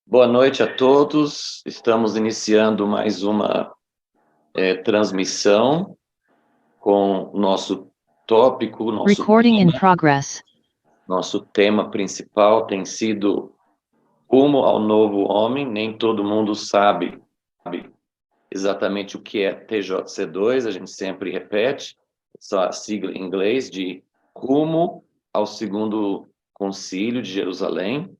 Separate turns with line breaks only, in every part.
Boa noite a todos. Estamos iniciando mais uma transmissão com o nosso tópico,
Recording in progress.
nosso tema principal tem sido Rumo ao Novo Homem. Nem todo mundo sabe exatamente o que é TJC2, a gente sempre repete, só a sigla em inglês de Rumo ao Segundo Concílio de Jerusalém.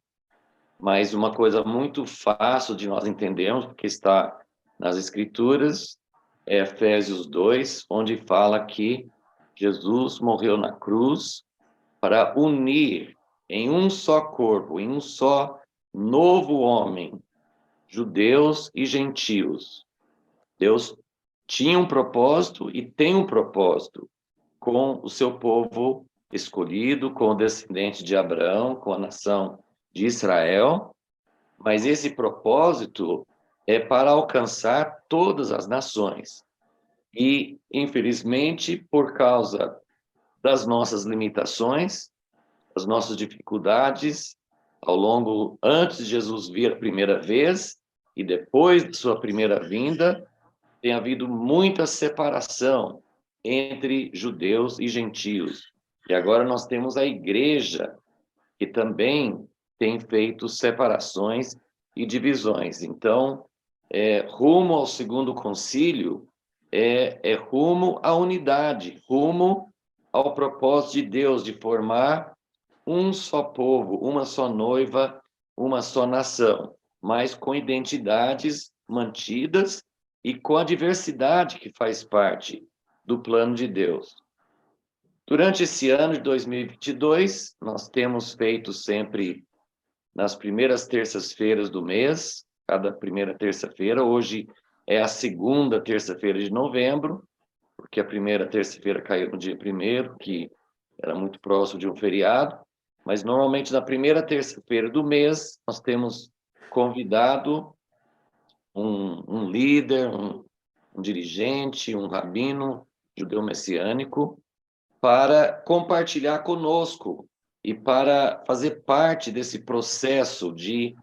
Mas uma coisa muito fácil de nós entendermos, porque está nas Escrituras, é Efésios 2, onde fala que Jesus morreu na cruz para unir em um só corpo, em um só novo homem, judeus e gentios. Deus tinha um propósito e tem um propósito com o seu povo escolhido, com o descendente de Abraão, com a nação de Israel. Mas esse propósito é para alcançar todas as nações. E, infelizmente, por causa das nossas limitações, das nossas dificuldades, antes de Jesus vir a primeira vez e depois de sua primeira vinda, tem havido muita separação entre judeus e gentios. E agora nós temos a igreja, que também tem feito separações e divisões. Então, rumo ao segundo concílio é rumo à unidade, rumo ao propósito de Deus de formar um só povo, uma só noiva, uma só nação, mas com identidades mantidas e com a diversidade que faz parte do plano de Deus. Durante esse ano de 2022, nós temos feito sempre nas primeiras terças-feiras do mês, cada primeira terça-feira. Hoje é a segunda terça-feira de novembro, porque a primeira terça-feira caiu no dia 1º, que era muito próximo de um feriado. Mas, normalmente, na primeira terça-feira do mês, nós temos convidado um líder, um dirigente, um rabino judeu messiânico, para compartilhar conosco e para fazer parte desse processo de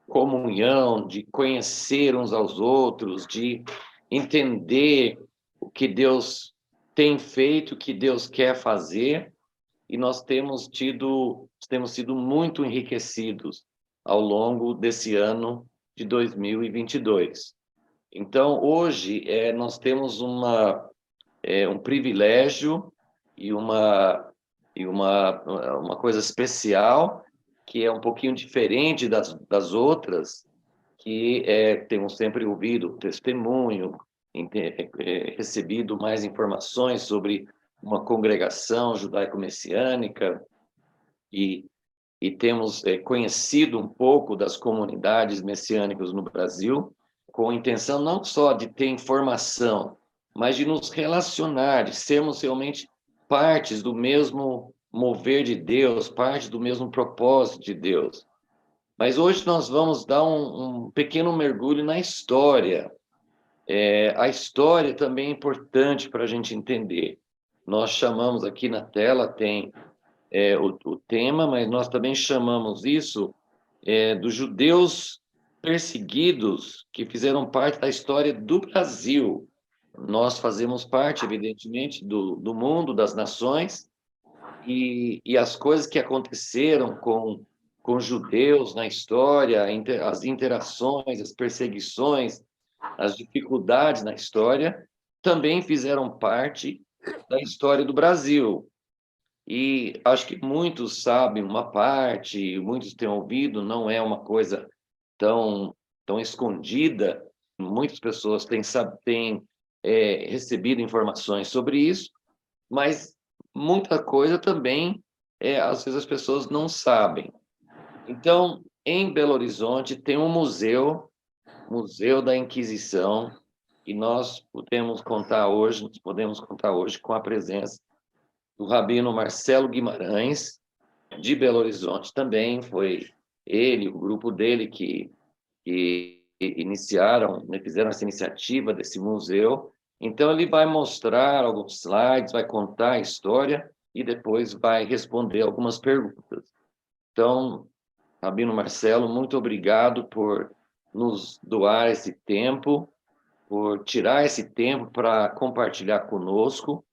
comunhão, de conhecer uns aos outros, de entender o que Deus tem feito, o que Deus quer fazer, e nós temos sido muito enriquecidos ao longo desse ano de 2022. Então, hoje, nós temos um privilégio e uma coisa especial, que é um pouquinho diferente das outras, que temos sempre ouvido testemunho, recebido mais informações sobre uma congregação judaico-messiânica, e, e temos conhecido um pouco das comunidades messiânicas no Brasil, com a intenção não só de ter informação, mas de nos relacionar, de sermos realmente partes do mesmo mover de Deus, parte do mesmo propósito de Deus. Mas hoje nós vamos dar um pequeno mergulho na história. A história também é importante para a gente entender. Nós chamamos aqui na tela, tem o tema, mas nós também chamamos isso dos judeus perseguidos que fizeram parte da história do Brasil. Nós fazemos parte, evidentemente, do mundo, das nações, e as coisas que aconteceram com judeus na história, as interações, as perseguições, as dificuldades na história, também fizeram parte da história do Brasil. E acho que muitos sabem uma parte, muitos têm ouvido, não é uma coisa tão escondida. Muitas pessoas têm recebido informações sobre isso, mas muita coisa também, às vezes as pessoas não sabem. Então, em Belo Horizonte tem um museu, Museu da Inquisição, e nós podemos contar hoje com a presença do rabino Marcelo Guimarães, de Belo Horizonte também. Foi ele, o grupo dele, que iniciaram, né, fizeram essa iniciativa desse museu. Então, ele vai mostrar alguns slides, vai contar a história e depois vai responder algumas perguntas. Então, Rabino Marcelo, muito obrigado por nos doar esse tempo, por tirar esse tempo para compartilhar conosco.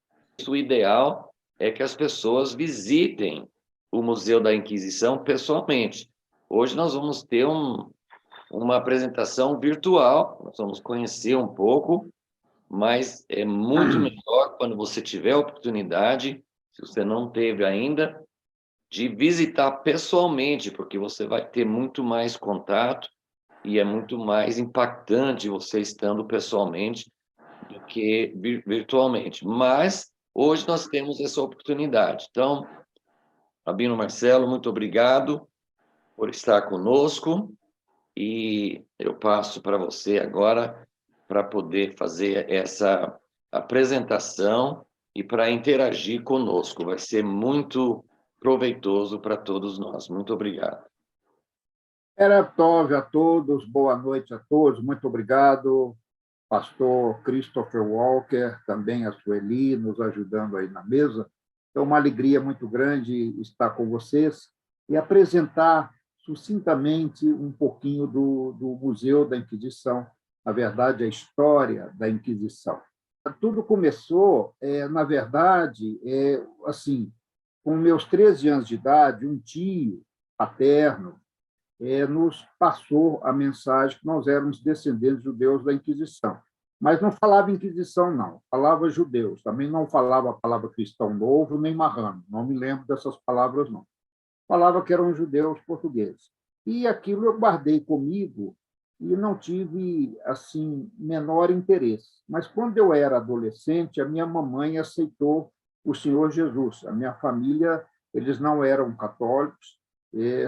O ideal é que as pessoas visitem o Museu da Inquisição pessoalmente. Hoje nós vamos ter uma apresentação virtual, nós vamos conhecer um pouco, mas é muito melhor quando você tiver a oportunidade, se você não teve ainda, de visitar pessoalmente, porque você vai ter muito mais contato e é muito mais impactante você estando pessoalmente do que virtualmente. Mas hoje nós temos essa oportunidade. Então, Rabino Marcelo, muito obrigado por estar conosco e eu passo para você agora para poder fazer essa apresentação e para interagir conosco. Vai ser muito proveitoso para todos nós. Muito obrigado.
Erev Tov a todos, boa noite a todos, muito obrigado, pastor Christopher Walker, também a Sueli, nos ajudando aí na mesa. É uma alegria muito grande estar com vocês e apresentar sucintamente um pouquinho do Museu da Inquisição, na verdade, a história da Inquisição. Tudo começou, na verdade, assim, com meus 13 anos de idade, um tio paterno nos passou a mensagem que nós éramos descendentes judeus da Inquisição. Mas não falava Inquisição, não. Falava judeus. Também não falava a palavra cristão novo, nem marrano. Não me lembro dessas palavras, não. Falava que eram judeus portugueses. E aquilo eu guardei comigo e não tive, assim, menor interesse. Mas quando eu era adolescente, a minha mamãe aceitou o Senhor Jesus. A minha família, eles não eram católicos,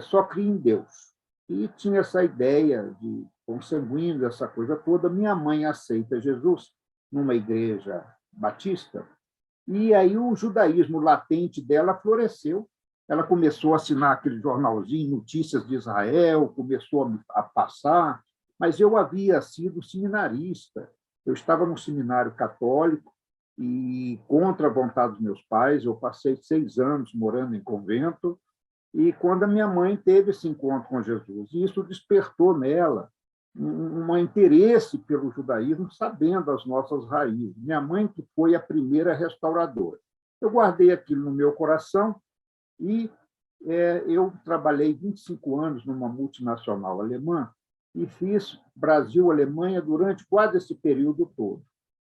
só criam em Deus. E tinha essa ideia de consanguíneo, essa coisa toda. Minha mãe aceita Jesus numa igreja batista, e aí o judaísmo latente dela floresceu. Ela começou a assinar aquele jornalzinho, Notícias de Israel, começou a passar, mas eu havia sido seminarista. Eu estava no seminário católico e, contra a vontade dos meus pais, eu passei 6 anos morando em convento, e quando a minha mãe teve esse encontro com Jesus, e isso despertou nela um interesse pelo judaísmo, sabendo as nossas raízes. Minha mãe que foi a primeira restauradora. Eu guardei aquilo no meu coração e eu trabalhei 25 anos numa multinacional alemã e fiz Brasil-Alemanha durante quase esse período todo.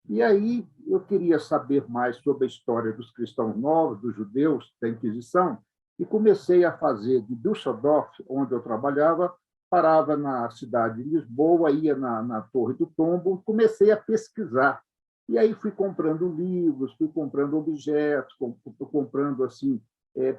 E aí eu queria saber mais sobre a história dos cristãos novos, dos judeus, da Inquisição, e comecei a fazer de Düsseldorf, onde eu trabalhava, parava na cidade de Lisboa, ia na Torre do Tombo, comecei a pesquisar. E aí fui comprando livros, fui comprando objetos, comprando assim,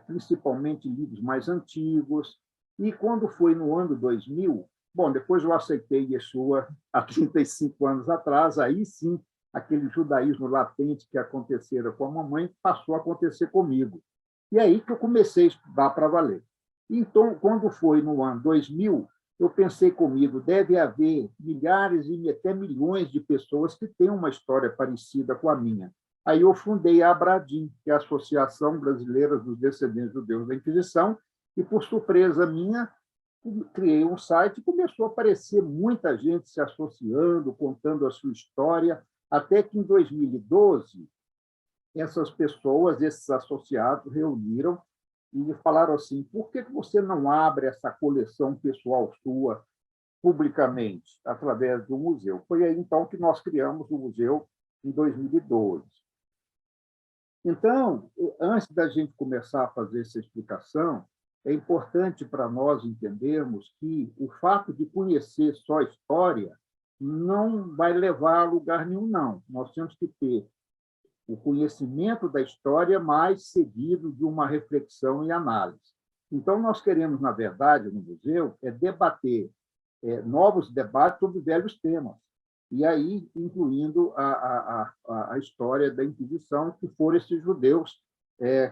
principalmente livros mais antigos. E quando foi no ano 2000, bom, depois eu aceitei Yeshua há 35 anos atrás, aí sim, aquele judaísmo latente que acontecera com a mamãe passou a acontecer comigo. E aí que eu comecei a estudar para valer. Então, quando foi no ano 2000, eu pensei comigo, deve haver milhares e até milhões de pessoas que têm uma história parecida com a minha. Aí eu fundei a Abradim, que é a Associação Brasileira dos Descendentes Judeus da Inquisição, e, por surpresa minha, criei um site e começou a aparecer muita gente se associando, contando a sua história, até que, em 2012, essas pessoas, esses associados, reuniram e falaram assim: por que você não abre essa coleção pessoal sua publicamente, através do museu? Foi aí, então, que nós criamos o museu em 2012. Então, antes da gente começar a fazer essa explicação, é importante para nós entendermos que o fato de conhecer só a história não vai levar a lugar nenhum, não. Nós temos que ter o conhecimento da história mais seguido de uma reflexão e análise. Então, nós queremos, na verdade, no museu, debater novos debates sobre velhos temas, e aí incluindo a história da Inquisição, que foram esses judeus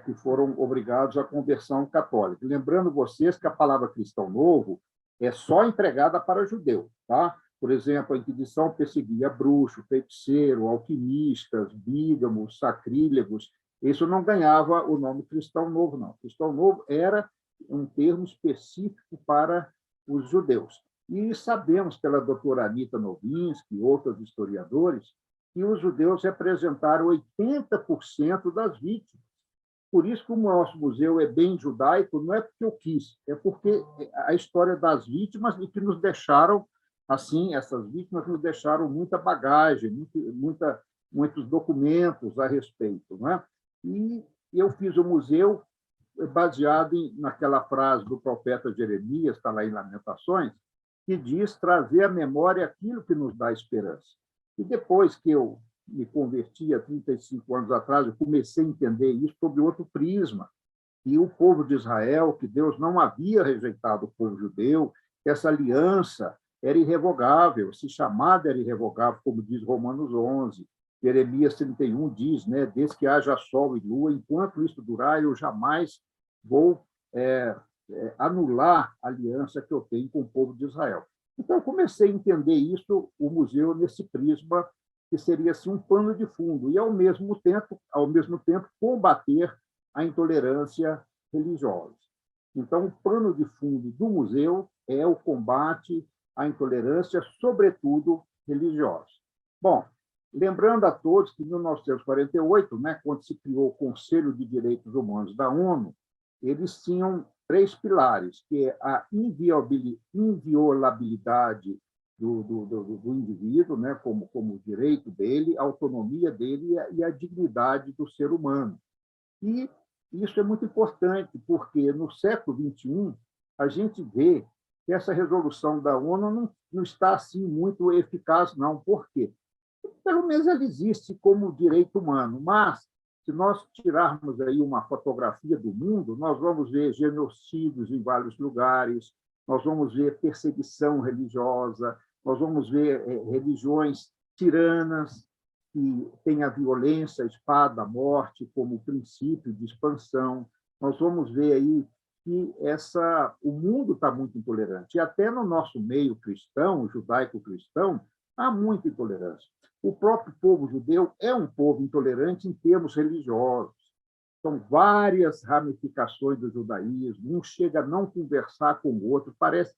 que foram obrigados à conversão católica. Lembrando vocês que a palavra cristão novo é só empregada para judeu, tá? Por exemplo, a Inquisição perseguia bruxo, feiticeiro, alquimistas, bígamos, sacrílegos. Isso não ganhava o nome cristão novo, não. Cristão novo era um termo específico para os judeus. E sabemos pela doutora Anita Novinsky e outros historiadores que os judeus representaram 80% das vítimas. Por isso que o nosso museu é bem judaico, não é porque eu quis, é porque a história das vítimas e que nos deixaram, assim, essas vítimas nos deixaram muita bagagem, muitos documentos a respeito. Não é? E eu fiz o museu baseado naquela frase do profeta Jeremias, está lá em Lamentações, que diz trazer à memória aquilo que nos dá esperança. E depois que eu me converti há 35 anos atrás, eu comecei a entender isso sob outro prisma. E o povo de Israel, que Deus não havia rejeitado o povo judeu, que essa aliança era irrevogável, esse chamado era irrevogável, como diz Romanos 11. Jeremias 31 diz, né, desde que haja sol e lua, enquanto isso durar, eu jamais vou anular a aliança que eu tenho com o povo de Israel. Então, eu comecei a entender isso, o museu, nesse prisma, que seria assim, um pano de fundo, e, ao mesmo tempo, combater a intolerância religiosa. Então, o pano de fundo do museu é o combate à intolerância, sobretudo religiosa. Bom, lembrando a todos que, em 1948, né, quando se criou o Conselho de Direitos Humanos da ONU, eles tinham 3 pilares, que é a inviolabilidade do indivíduo, né, como direito dele, a autonomia dele e a dignidade do ser humano. E isso é muito importante, porque no século XXI a gente vê que essa resolução da ONU não está assim muito eficaz, não. Por quê? Pelo menos ela existe como direito humano, mas se nós tirarmos aí uma fotografia do mundo, nós vamos ver genocídios em vários lugares, nós vamos ver perseguição religiosa, nós vamos ver religiões tiranas que têm a violência, a espada, a morte como princípio de expansão. Nós vamos ver aí que o mundo está muito intolerante. E até no nosso meio cristão, judaico-cristão, há muita intolerância. O próprio povo judeu é um povo intolerante em termos religiosos. São várias ramificações do judaísmo, um chega a não conversar com o outro, parece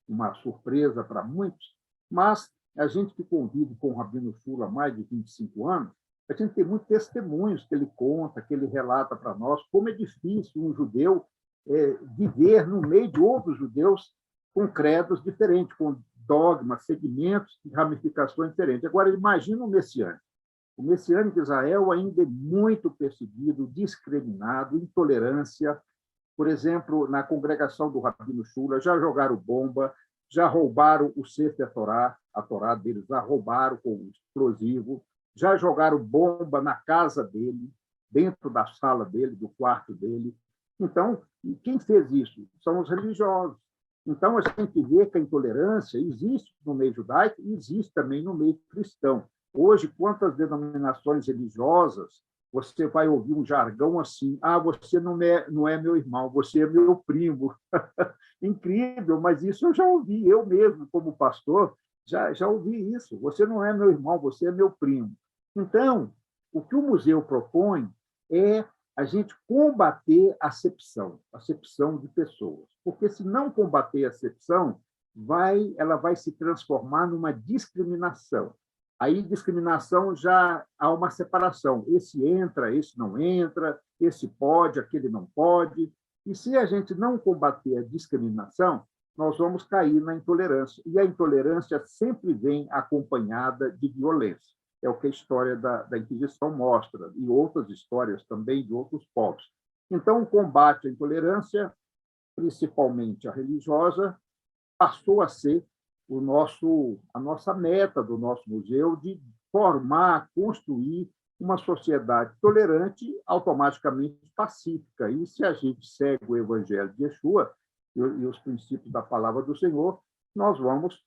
uma surpresa para muitos, mas a gente que convive com o Rabino Shula há mais de 25 anos, a gente tem muitos testemunhos que ele conta, que ele relata para nós, como é difícil um judeu viver no meio de outros judeus com credos diferentes, com dogmas, segmentos e ramificações diferentes. Agora, imagina o messiânico. O messiânico de Israel ainda é muito perseguido, discriminado, intolerância. Por exemplo, na congregação do Rabino Shula, já jogaram bomba, já roubaram o Sefer Torá, a Torá deles, já roubaram com explosivo, já jogaram bomba na casa dele, dentro da sala dele, do quarto dele. Então, quem fez isso? São os religiosos. Então, a gente vê que a intolerância existe no meio judaico e existe também no meio cristão. Hoje, quantas denominações religiosas você vai ouvir um jargão assim: você não é meu irmão, você é meu primo. Incrível, mas isso eu já ouvi, eu mesmo, como pastor, já ouvi isso. Você não é meu irmão, você é meu primo. Então, o que o museu propõe é a gente combater a acepção de pessoas. Porque, se não combater a acepção, ela vai se transformar numa discriminação. Aí, discriminação, já há uma separação. Esse entra, esse não entra, esse pode, aquele não pode. E, se a gente não combater a discriminação, nós vamos cair na intolerância. E a intolerância sempre vem acompanhada de violência. É o que a história da Inquisição mostra, e outras histórias também de outros povos. Então, o combate à intolerância, principalmente a religiosa, passou a ser a nossa meta do nosso museu, de formar, construir uma sociedade tolerante, automaticamente pacífica. E, se a gente segue o Evangelho de Yeshua e os princípios da palavra do Senhor, nós vamos,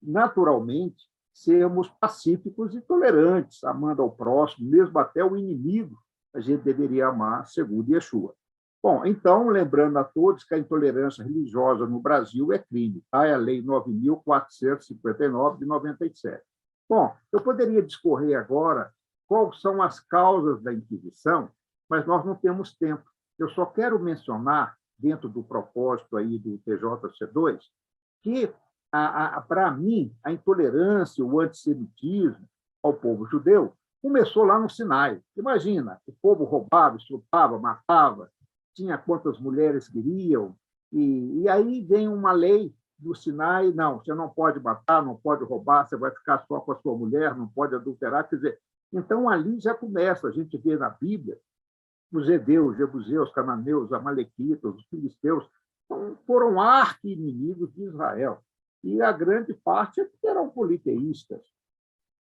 naturalmente, sermos pacíficos e tolerantes, amando ao próximo, mesmo até o inimigo, a gente deveria amar, segundo Yeshua. Bom, então, lembrando a todos que a intolerância religiosa no Brasil é crime, tá? É a Lei 9.459, de 97. Bom, eu poderia discorrer agora quais são as causas da Inquisição, mas nós não temos tempo. Eu só quero mencionar, dentro do propósito aí do TJC2, que, para mim, a intolerância, o antissemitismo ao povo judeu começou lá no Sinai. Imagina, o povo roubava, estrupava, matava, tinha quantas mulheres queriam, e aí vem uma lei do Sinai, não, você não pode matar, não pode roubar, você vai ficar só com a sua mulher, não pode adulterar. Quer dizer, então ali já começa, a gente vê na Bíblia, os heveus, jebuseus, cananeus, amalequitas, os filisteus, foram arqui-inimigos de Israel. E a grande parte eram politeístas,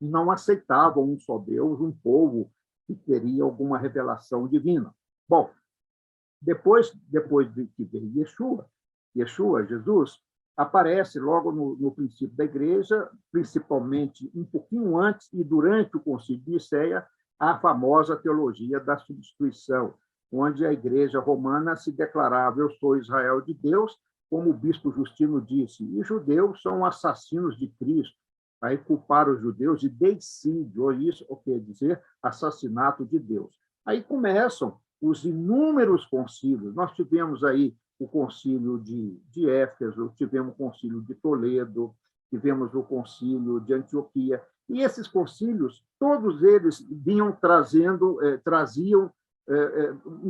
e não aceitavam um só Deus, um povo que teria alguma revelação divina. Bom, depois de que veio Yeshua, Jesus, aparece logo no princípio da igreja, principalmente um pouquinho antes e durante o Concílio de Nicéia, a famosa teologia da substituição, onde a igreja romana se declarava: eu sou Israel de Deus, como o bispo Justino disse, e judeus são assassinos de Cristo. Aí culparam os judeus de deicídio, ou isso quer dizer assassinato de Deus. Aí começam os inúmeros concílios. Nós tivemos aí o concílio de Éfeso, tivemos o concílio de Toledo, tivemos o concílio de Antioquia, e esses concílios, todos eles traziam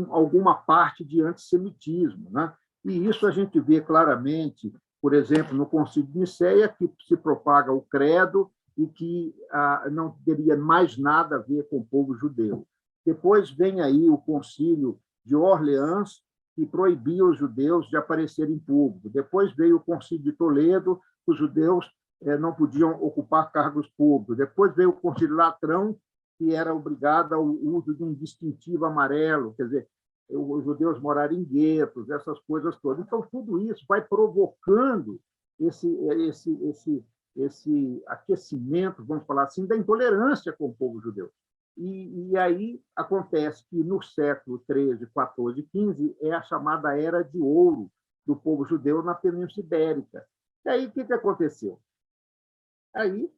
alguma parte de antissemitismo, né? E isso a gente vê claramente, por exemplo, no Concílio de Nicéia, que se propaga o credo e que não teria mais nada a ver com o povo judeu. Depois vem aí o Concílio de Orleans, que proibia os judeus de aparecerem em público. Depois veio o Concílio de Toledo, que os judeus não podiam ocupar cargos públicos. Depois veio o Concílio Latrão, que era obrigado ao uso de um distintivo amarelo, quer dizer, os judeus morarem em guetos, essas coisas todas. Então, tudo isso vai provocando esse aquecimento, vamos falar assim, da intolerância com o povo judeu. E aí acontece que, no século XIII, XIV, XV, é a chamada Era de Ouro do povo judeu na Península Ibérica. E aí, o que aconteceu? Aí,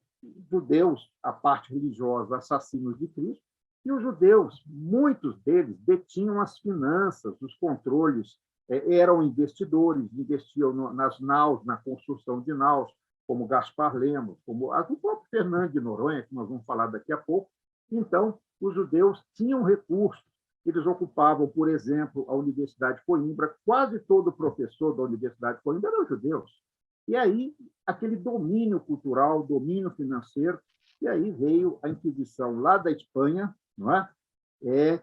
judeus, a parte religiosa, assassinos de Cristo, e os judeus, muitos deles, detinham as finanças, os controles, eram investidores, investiam nas naus, na construção de naus, como Gaspar Lemos, como o próprio Fernando de Noronha, que nós vamos falar daqui a pouco. Então, os judeus tinham recursos. Eles ocupavam, por exemplo, a Universidade de Coimbra. Quase todo professor da Universidade de Coimbra eram judeus. E aí, aquele domínio cultural, domínio financeiro, e aí veio a Inquisição lá da Espanha, não é?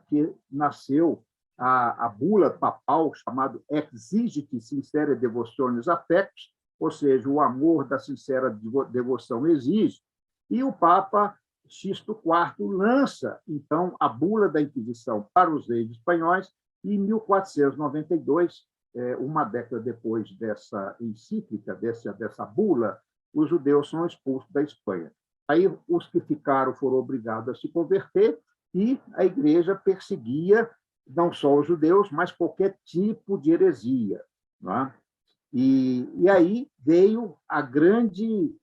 Que nasceu a bula papal, chamada Exigit Sincera Devotionis Affectus, ou seja, o amor da sincera devoção exige, e o Papa Sixto IV lança, então, a bula da Inquisição para os reis espanhóis, e em 1492, uma década depois dessa encíclica, dessa bula, os judeus são expulsos da Espanha. Aí, os que ficaram foram obrigados a se converter, e a igreja perseguia não só os judeus, mas qualquer tipo de heresia. Não é? E aí veio a grande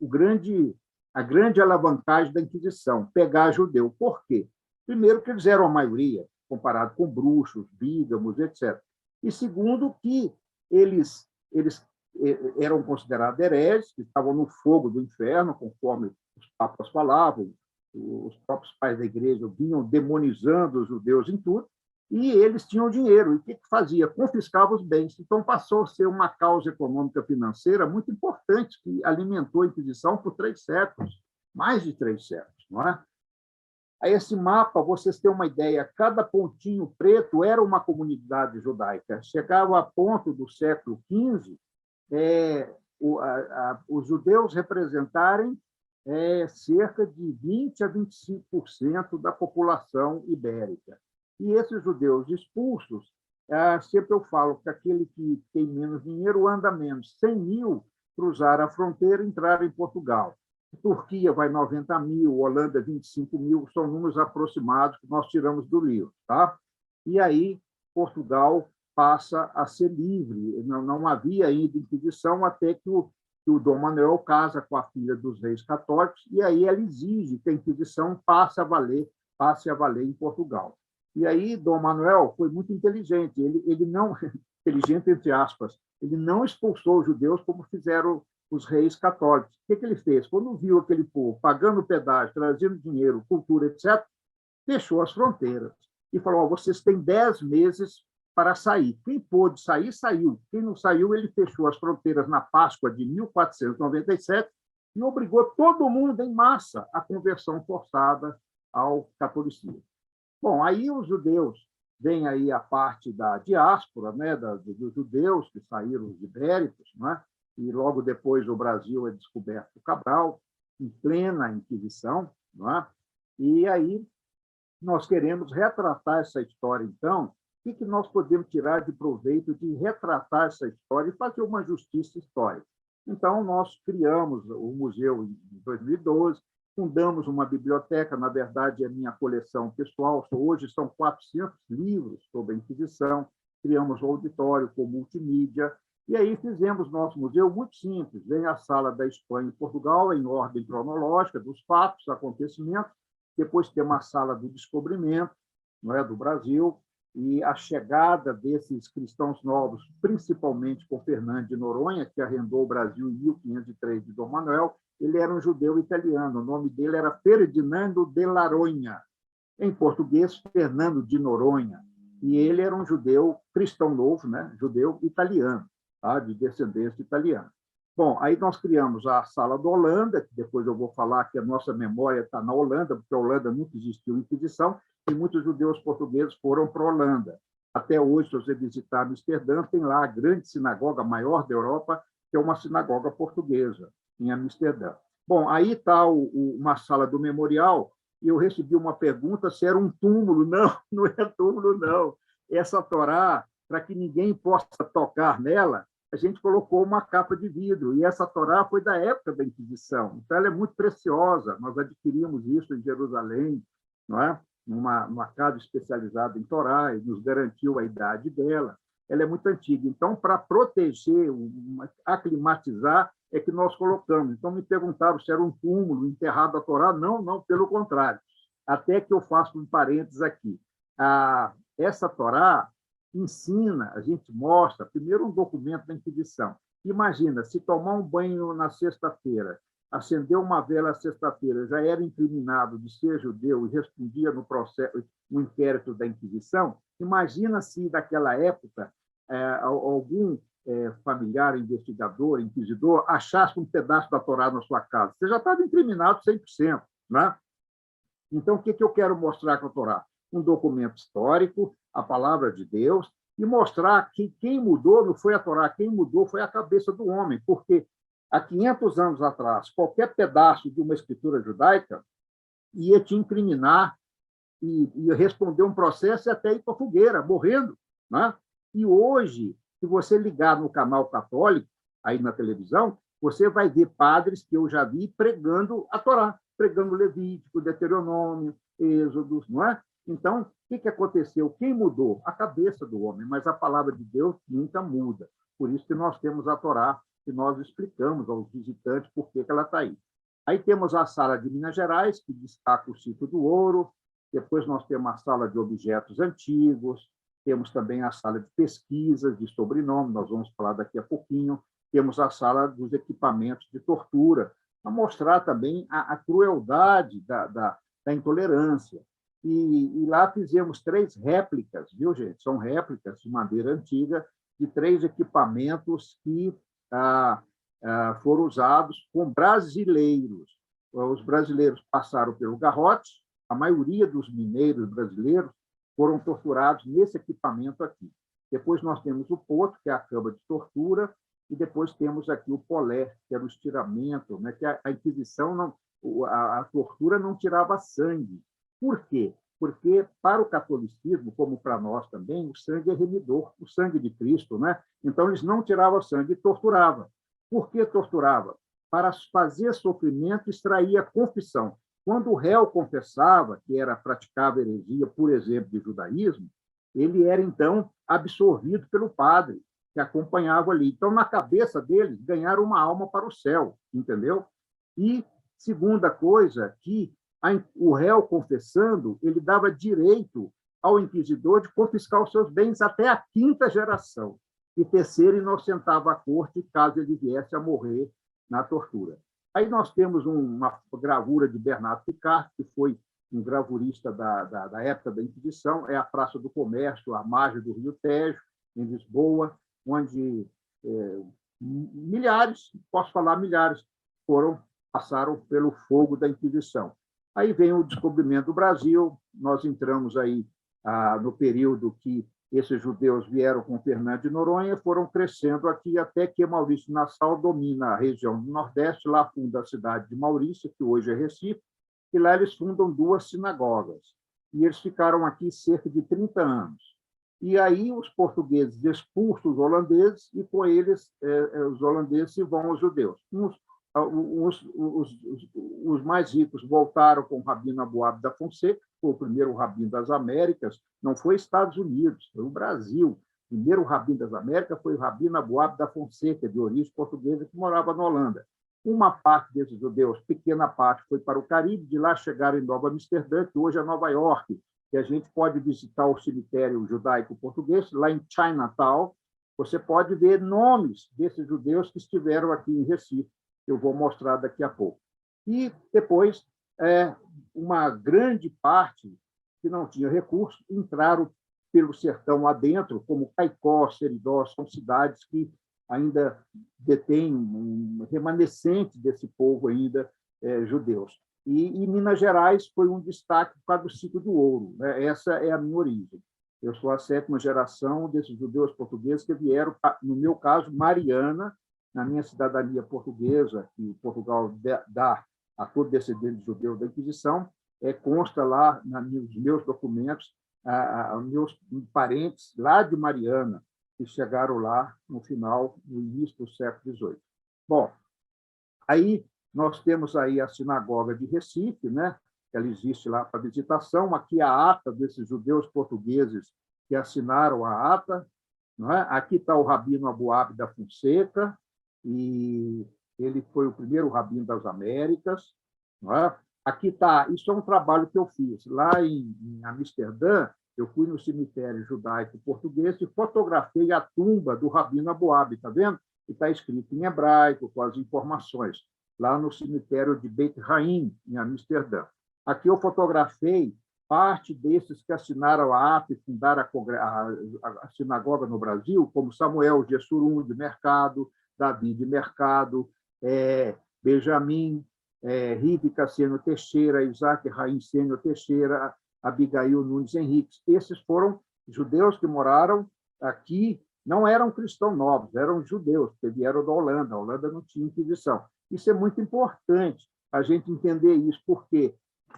alavancagem da Inquisição, pegar judeu. Por quê? Primeiro, que eles eram a maioria, comparado com bruxos, bígamos, etc. E segundo, que eles eram considerados hereges, que estavam no fogo do inferno, conforme os papas falavam, os próprios pais da igreja vinham demonizando os judeus em tudo, e eles tinham dinheiro. E o que fazia? Confiscava os bens. Então, passou a ser uma causa econômica financeira muito importante, que alimentou a Inquisição por 3 séculos, mais de 3 séculos. Não é? Aí, esse mapa, vocês têm uma ideia, cada pontinho preto era uma comunidade judaica. Chegava a ponto do século XV, os judeus representarem cerca de 20% a 25% da população ibérica. E esses judeus expulsos, sempre eu falo que aquele que tem menos dinheiro anda menos. 100 mil cruzaram a fronteira e entraram em Portugal. Turquia vai 90 mil, Holanda 25 mil, são números aproximados que nós tiramos do livro. Tá? E aí Portugal passa a ser livre. Não havia ainda Inquisição até que o Dom Manuel casa com a filha dos reis católicos, e aí ela exige que a Inquisição passe a valer em Portugal. E aí, Dom Manuel foi muito inteligente. Ele não, inteligente entre aspas, ele não expulsou os judeus como fizeram os reis católicos. O que ele fez? Quando viu aquele povo pagando pedágio, trazendo dinheiro, cultura, etc., fechou as fronteiras e falou: oh, vocês têm 10 meses para sair. Quem pôde sair, saiu. Quem não saiu, ele fechou as fronteiras na Páscoa de 1497 e obrigou todo mundo em massa à conversão forçada ao catolicismo. Bom, aí os judeus, vem aí a parte da diáspora, né, dos judeus que saíram, os ibéricos, né, e logo depois o Brasil é descoberto por Cabral, em plena Inquisição, né, e aí nós queremos retratar essa história, então. O que nós podemos tirar de proveito de retratar essa história e fazer uma justiça histórica? Então, nós criamos o museu em 2012, fundamos uma biblioteca, na verdade, é minha coleção pessoal, hoje são 400 livros sobre a Inquisição, criamos um auditório com multimídia, e aí fizemos nosso museu muito simples, vem a sala da Espanha e Portugal, em ordem cronológica, dos fatos, acontecimentos, depois tem uma sala do descobrimento, não é, do Brasil, e a chegada desses cristãos novos, principalmente com Fernando de Noronha, que arrendou o Brasil em 1503 de Dom Manuel. Ele era um judeu italiano, o nome dele era Ferdinando de Laronha, em português, Fernando de Noronha, e ele era um judeu cristão novo, né? Judeu italiano, tá? De descendência italiana. Bom, aí nós criamos a Sala da Holanda, que depois eu vou falar que a nossa memória está na Holanda, porque a Holanda nunca existiu Inquisição, e muitos judeus portugueses foram para a Holanda. Até hoje, se você visitar Amsterdã, tem lá a grande sinagoga maior da Europa, que é uma sinagoga portuguesa, em Amsterdã. Bom, aí está uma sala do memorial, e eu recebi uma pergunta se era um túmulo. Não, não é túmulo, não. Essa Torá, para que ninguém possa tocar nela, a gente colocou uma capa de vidro, e essa Torá foi da época da Inquisição, então ela é muito preciosa, nós adquirimos isso em Jerusalém, não é? Numa casa especializada em Torá, e nos garantiu a idade dela, ela é muito antiga, então para proteger, aclimatizar, é que nós colocamos. Então me perguntaram se era um túmulo enterrado a Torá, não, não, pelo contrário, até que eu faço um parênteses aqui. Essa Torá ensina, a gente mostra, primeiro um documento da Inquisição. Imagina, se tomar um banho na sexta-feira, acender uma vela na sexta-feira, já era incriminado de ser judeu e respondia no processo, no inquérito da Inquisição. Imagina se, naquela época, algum familiar, investigador, inquisidor, achasse um pedaço da Torá na sua casa. Você já estava incriminado 100%. Né? Então, o que eu quero mostrar com a Torá? Um documento histórico, a palavra de Deus, e mostrar que quem mudou não foi a Torá, quem mudou foi a cabeça do homem, porque há 500 anos atrás, qualquer pedaço de uma escritura judaica ia te incriminar e responder um processo e até ir para a fogueira, morrendo. Né? E hoje, se você ligar no canal católico, aí na televisão, você vai ver padres que eu já vi pregando a Torá, pregando Levítico, Deuteronômio, Êxodo, não é? Então, o que aconteceu? Quem mudou? A cabeça do homem, mas a palavra de Deus nunca muda. Por isso que nós temos a Torá, que nós explicamos aos visitantes por que ela está aí. Aí temos a sala de Minas Gerais, que destaca o ciclo do ouro, depois nós temos a sala de objetos antigos, temos também a sala de pesquisas, de sobrenome, nós vamos falar daqui a pouquinho, temos a sala dos equipamentos de tortura, para mostrar também a crueldade da intolerância. E lá fizemos 3 réplicas, viu, gente? São réplicas de madeira antiga de 3 equipamentos que foram usados com brasileiros. Os brasileiros passaram pelo garrote, a maioria dos mineiros brasileiros foram torturados nesse equipamento aqui. Depois nós temos o poto, que é a cama de tortura, e depois temos aqui o polé, que era o estiramento, né? Que a Inquisição, a tortura não tirava sangue. Por quê? Porque, para o catolicismo, como para nós também, o sangue é remidor, o sangue de Cristo. Né? Então, eles não tiravam sangue e torturavam. Por que torturava? Para fazer sofrimento, extrair a confissão. Quando o réu confessava que praticava heresia, por exemplo, de judaísmo, ele era, então, absorvido pelo padre, que acompanhava ali. Então, na cabeça deles, ganharam uma alma para o céu, entendeu? E, segunda coisa, que o réu confessando, ele dava direito ao inquisidor de confiscar os seus bens até a 5ª geração, e terceiro, inocentava a corte caso ele viesse a morrer na tortura. Aí nós temos uma gravura de Bernardo Picard, que foi um gravurista da época da Inquisição, é a Praça do Comércio, à margem do Rio Tejo, em Lisboa, onde milhares, posso falar milhares, passaram pelo fogo da Inquisição. Aí vem o descobrimento do Brasil, nós entramos aí no período que esses judeus vieram com Fernando de Noronha, foram crescendo aqui até que Maurício Nassau domina a região do Nordeste, lá funda a cidade de Maurícia, que hoje é Recife, e lá eles fundam 2 sinagogas. E eles ficaram aqui cerca de 30 anos. E aí os portugueses expulsam os holandeses e, com eles, os holandeses vão aos judeus. Os mais ricos voltaram com o Rabino Aboab da Fonseca, foi o primeiro rabino das Américas, não foi Estados Unidos, foi o Brasil. O primeiro rabino das Américas foi o Rabino Aboab da Fonseca, de origem portuguesa, que morava na Holanda. Uma parte desses judeus, pequena parte, foi para o Caribe, de lá chegaram em Nova Amsterdã, que hoje é Nova York, que a gente pode visitar o cemitério judaico-português, lá em Chinatown, você pode ver nomes desses judeus que estiveram aqui em Recife, eu vou mostrar daqui a pouco. E depois, uma grande parte que não tinha recursos entraram pelo sertão adentro, como Caicó, Seridó, são cidades que ainda detêm um remanescente desse povo ainda judeus. E Minas Gerais foi um destaque por causa do ciclo do ouro, né? Essa é a minha origem. Eu sou a 7ª geração desses judeus portugueses que vieram, no meu caso, Mariana, na minha cidadania portuguesa, que Portugal dá a todo descendente judeu da Inquisição, consta lá nos meus documentos meus parentes lá de Mariana, que chegaram lá no início do século XVIII. Bom, aí nós temos aí a sinagoga de Recife, né? Ela existe lá para visitação. Aqui a ata desses judeus portugueses que assinaram a ata. Não é? Aqui está o Rabino Aboab da Fonseca, e ele foi o primeiro rabino das Américas. Não é? Aqui está, isso é um trabalho que eu fiz. Lá em Amsterdã, eu fui no cemitério judaico português e fotografei a tumba do Rabino Aboab, está vendo? E está escrito em hebraico, com as informações, lá no cemitério de Beit Haim, em Amsterdã. Aqui eu fotografei parte desses que assinaram a ata e fundaram a sinagoga no Brasil, como Samuel Gessurum de Mercado, Davi de Mercado, Benjamin, Ribe Cassiano Teixeira, Isaac Raim Sênio Teixeira, Abigail Nunes Henriques. Esses foram judeus que moraram aqui, não eram cristãos novos, eram judeus, que vieram da Holanda. A Holanda não tinha Inquisição. Isso é muito importante, a gente entender isso, porque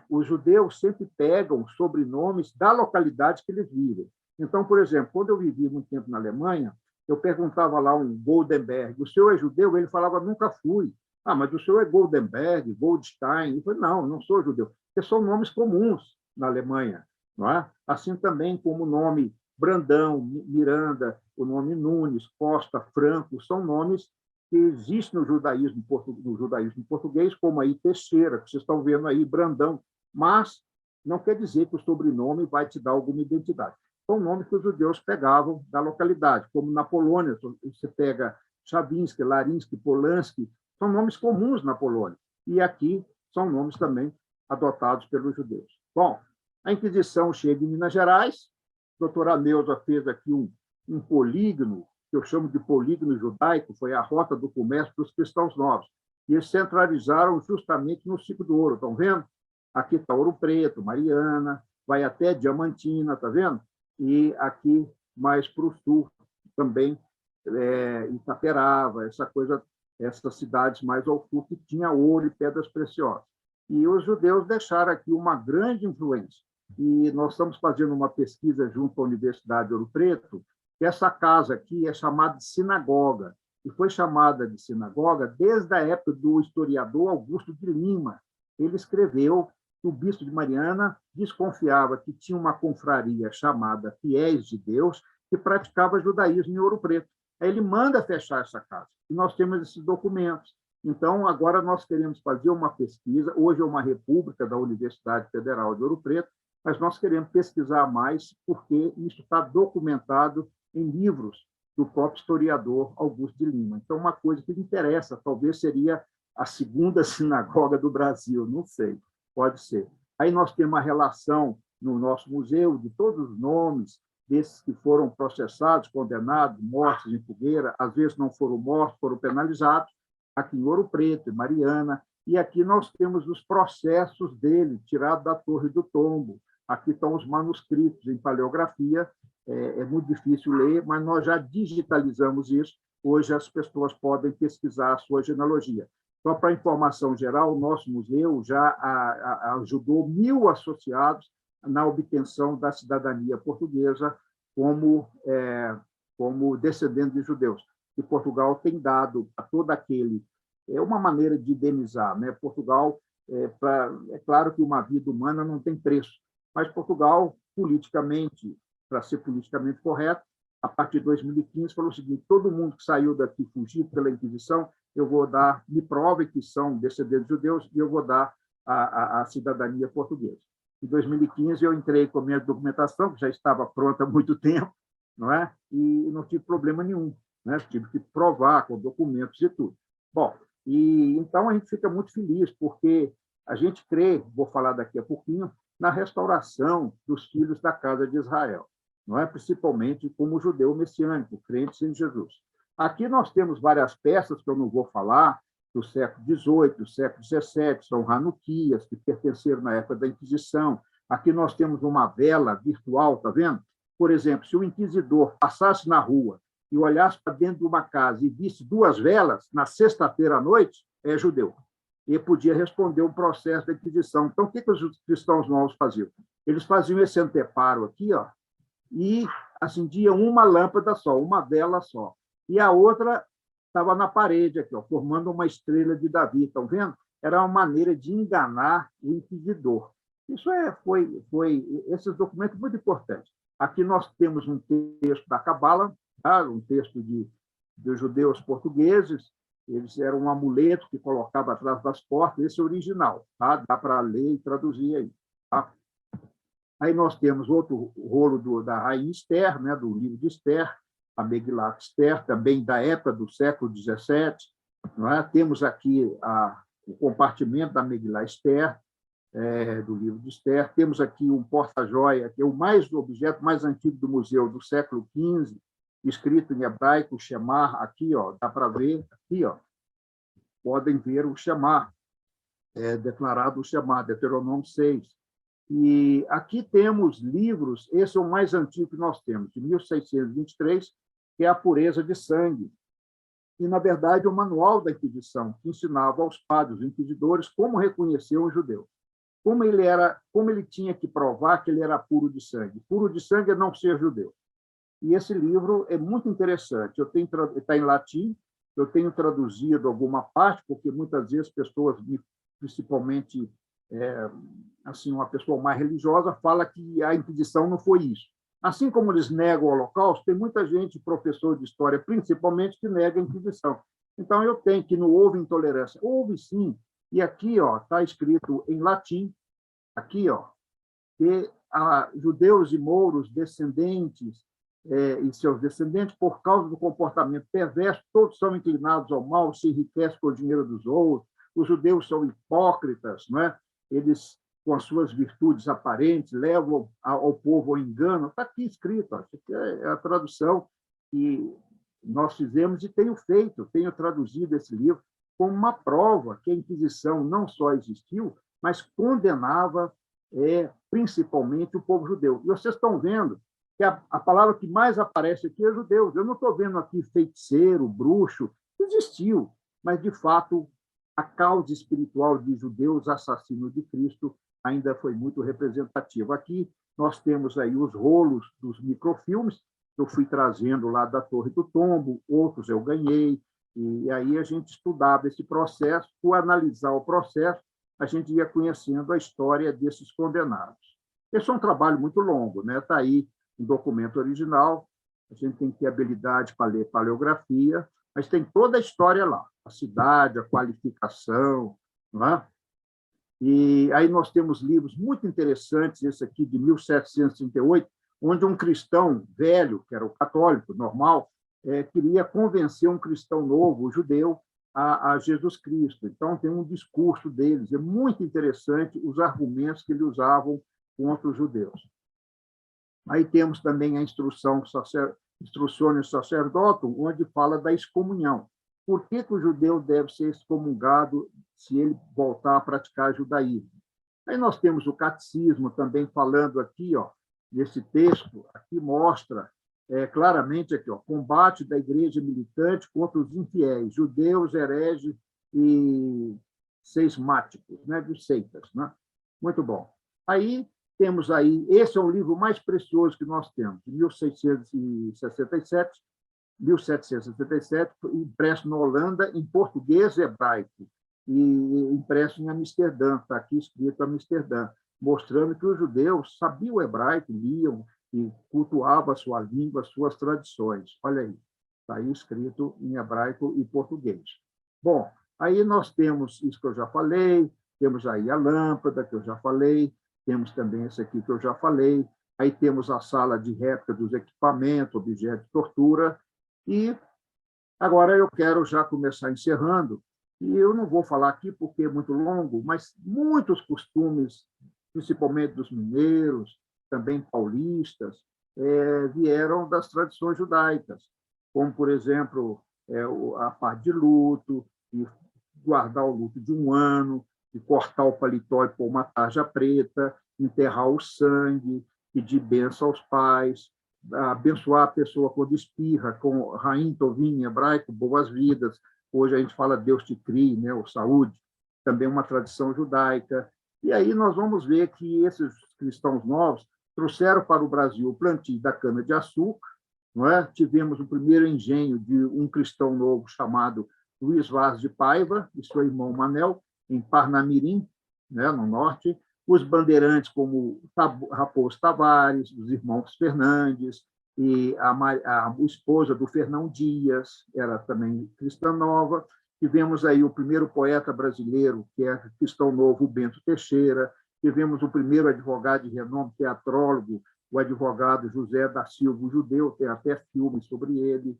os judeus sempre pegam sobrenomes da localidade que eles vivem. Então, por exemplo, quando eu vivi muito tempo na Alemanha, eu perguntava lá um Goldenberg, o senhor é judeu? Ele falava, nunca fui. Ah, mas o senhor é Goldenberg, Goldstein? Eu falei, não, não sou judeu. Porque são nomes comuns na Alemanha. Não é? Assim também como o nome Brandão, Miranda, o nome Nunes, Costa, Franco, são nomes que existem no judaísmo português, como aí Teixeira, que vocês estão vendo aí, Brandão, mas não quer dizer que o sobrenome vai te dar alguma identidade. São nomes que os judeus pegavam da localidade, como na Polônia, você pega Chavinsky, Larinsky, Polanski, são nomes comuns na Polônia, e aqui são nomes também adotados pelos judeus. Bom, a Inquisição chega em Minas Gerais, a doutora Neuza fez aqui um polígono, que eu chamo de polígono judaico, foi a rota do comércio para os cristãos novos. E eles centralizaram justamente no ciclo do ouro. Estão vendo? Aqui está Ouro Preto, Mariana, vai até Diamantina, está vendo? E aqui, mais para o sul, também Itaperava, essas cidades mais ao sul que tinha ouro e pedras preciosas. E os judeus deixaram aqui uma grande influência. E nós estamos fazendo uma pesquisa junto à Universidade de Ouro Preto, que essa casa aqui é chamada de sinagoga, e foi chamada de sinagoga desde a época do historiador Augusto de Lima. Ele escreveu que o bispo de Mariana desconfiava que tinha uma confraria chamada Fiéis de Deus, que praticava judaísmo em Ouro Preto. Aí ele manda fechar essa casa, e nós temos esses documentos. Então, agora nós queremos fazer uma pesquisa, hoje é uma república da Universidade Federal de Ouro Preto, mas nós queremos pesquisar mais porque isso está documentado em livros do próprio historiador Augusto de Lima. Então, uma coisa que me interessa, talvez seria a segunda sinagoga do Brasil, não sei, pode ser. Aí nós temos uma relação no nosso museu de todos os nomes desses que foram processados, condenados, mortos em fogueira, às vezes não foram mortos, foram penalizados, aqui em Ouro Preto, em Mariana, e aqui nós temos os processos dele, tirados da Torre do Tombo. Aqui estão os manuscritos em paleografia, é muito difícil ler, mas nós já digitalizamos isso. Hoje as pessoas podem pesquisar a sua genealogia. Só para informação geral, o nosso museu já ajudou 1.000 associados na obtenção da cidadania portuguesa como descendentes de judeus. E Portugal tem dado a todo aquele... É uma maneira de indenizar, né? Portugal, é claro que uma vida humana não tem preço, mas Portugal, politicamente, para ser politicamente correto, a partir de 2015, falou o seguinte: todo mundo que saiu daqui fugido pela Inquisição, eu vou dar, me prove que são descendentes de judeus, e eu vou dar a cidadania portuguesa. Em 2015, eu entrei com a minha documentação, que já estava pronta há muito tempo, não é? E não tive problema nenhum, né? Tive que provar com documentos e tudo. Bom, e então a gente fica muito feliz, porque a gente crê, vou falar daqui a pouquinho, na restauração dos filhos da casa de Israel, não é? Principalmente como judeu messiânico, crentes em Jesus. Aqui nós temos várias peças que eu não vou falar, do século XVIII, do século XVII, são Hanuquias, que pertenceram na época da Inquisição. Aqui nós temos uma vela virtual, está vendo? Por exemplo, se o inquisidor passasse na rua e olhasse para dentro de uma casa e visse 2 velas, na sexta-feira à noite, é judeu. E podia responder um processo da Inquisição. Então, o que os cristãos novos faziam? Eles faziam esse anteparo aqui, ó, e acendiam uma lâmpada só, uma vela só. E a outra estava na parede, aqui, ó, formando uma estrela de Davi. Estão vendo? Era uma maneira de enganar o inquisidor. Isso foi esses documentos muito importantes. Aqui nós temos um texto da Cabala, tá? Um texto dos judeus portugueses. Eles eram um amuleto que colocava atrás das portas. Esse é o original, tá? Dá para ler e traduzir aí. Tá? Aí nós temos outro rolo da Rainha Esther, né? Do livro de Esther, a Megilat Esther, também da época do século XVII. Não é? Temos aqui o compartimento da Megilat Esther, do livro de Esther. Temos aqui um porta-joia, que é o objeto mais antigo do museu, do século XV, escrito em hebraico, Shemar, aqui, ó, dá para ver, aqui, ó, podem ver o Shemar, declarado o Shemar, Deuteronômio 6. E aqui temos livros, esse é o mais antigo que nós temos, de 1623, que é a pureza de sangue. E, na verdade, é o manual da Inquisição, que ensinava aos padres, inquisidores, como reconhecer um judeu. Como ele tinha que provar que ele era puro de sangue. Puro de sangue é não ser judeu. E esse livro é muito interessante. Está em latim, eu tenho traduzido alguma parte, porque muitas vezes pessoas, principalmente assim, uma pessoa mais religiosa, fala que a Inquisição não foi isso. Assim como eles negam o Holocausto, tem muita gente, professor de história principalmente, que nega a Inquisição. Então, eu tenho que não houve intolerância. Houve sim. E aqui está escrito em latim, aqui, ó, que judeus e mouros, descendentes, e seus descendentes, por causa do comportamento perverso, todos são inclinados ao mal, se enriquecem com o dinheiro dos outros, os judeus são hipócritas, não é? Eles, com as suas virtudes aparentes, levam ao povo ao engano. Está aqui escrito, ó, é a tradução que nós fizemos e tenho traduzido esse livro como uma prova que a Inquisição não só existiu, mas condenava principalmente o povo judeu. E vocês estão vendo que a palavra que mais aparece aqui é judeus. Eu não estou vendo aqui feiticeiro, bruxo, existiu, mas, de fato, a causa espiritual de judeus assassinos de Cristo ainda foi muito representativa. Aqui nós temos aí os rolos dos microfilmes, que eu fui trazendo lá da Torre do Tombo, outros eu ganhei, e aí a gente estudava esse processo, por analisar o processo, a gente ia conhecendo a história desses condenados. Esse é um trabalho muito longo, né? Está aí um documento original, a gente tem que ter habilidade para ler paleografia, mas tem toda a história lá, a cidade, a qualificação, não é? E aí nós temos livros muito interessantes, esse aqui de 1738, onde um cristão velho, que era o católico normal, queria convencer um cristão novo, o judeu, a Jesus Cristo. Então, tem um discurso deles. É muito interessante os argumentos que eles usavam contra os judeus. Aí temos também a Instructiones Sacerdotum, onde fala da excomunhão. Por que o judeu deve ser excomungado se ele voltar a praticar judaísmo? Aí nós temos o catecismo também falando aqui, nesse texto, aqui mostra claramente aqui, combate da igreja militante contra os infiéis, judeus, hereges e cismáticos, né, dos seitas. Né? Muito bom. Aí temos aí, esse é o livro mais precioso que nós temos, de 1767, impresso na Holanda, em português e hebraico, e impresso em Amsterdã, está aqui escrito Amsterdã, mostrando que os judeus sabiam o hebraico, liam e cultuavam a sua língua, as suas tradições. Olha aí, está aí escrito em hebraico e português. Bom, aí nós temos isso que eu já falei, temos aí a lâmpada, que eu já falei, temos também esse aqui que eu já falei, aí temos a sala de réplica dos equipamentos, objetos de tortura, e agora eu quero já começar encerrando, e eu não vou falar aqui porque é muito longo, mas muitos costumes, principalmente dos mineiros, também paulistas, vieram das tradições judaicas, como, por exemplo, a parte de luto, e guardar o luto de um ano, de cortar o paletó e pôr uma tarja preta, enterrar o sangue, pedir bênção aos pais, abençoar a pessoa quando espirra, com Raim Tovim, em hebraico, boas-vidas. Hoje a gente fala Deus te crie, né, ou saúde, também uma tradição judaica. E aí nós vamos ver que esses cristãos novos trouxeram para o Brasil o plantio da cana-de-açúcar, não é? Tivemos o primeiro engenho de um cristão novo chamado Luiz Vaz de Paiva e seu irmão Manel, em Parnamirim, né, no norte, os bandeirantes como Raposo Tavares, os irmãos Fernandes, e a esposa do Fernão Dias, era também cristã nova. Tivemos aí o primeiro poeta brasileiro, que é cristão novo, o Bento Teixeira. Tivemos o primeiro advogado de renome, teatrólogo, o advogado José da Silva, o judeu, tem até filme sobre ele.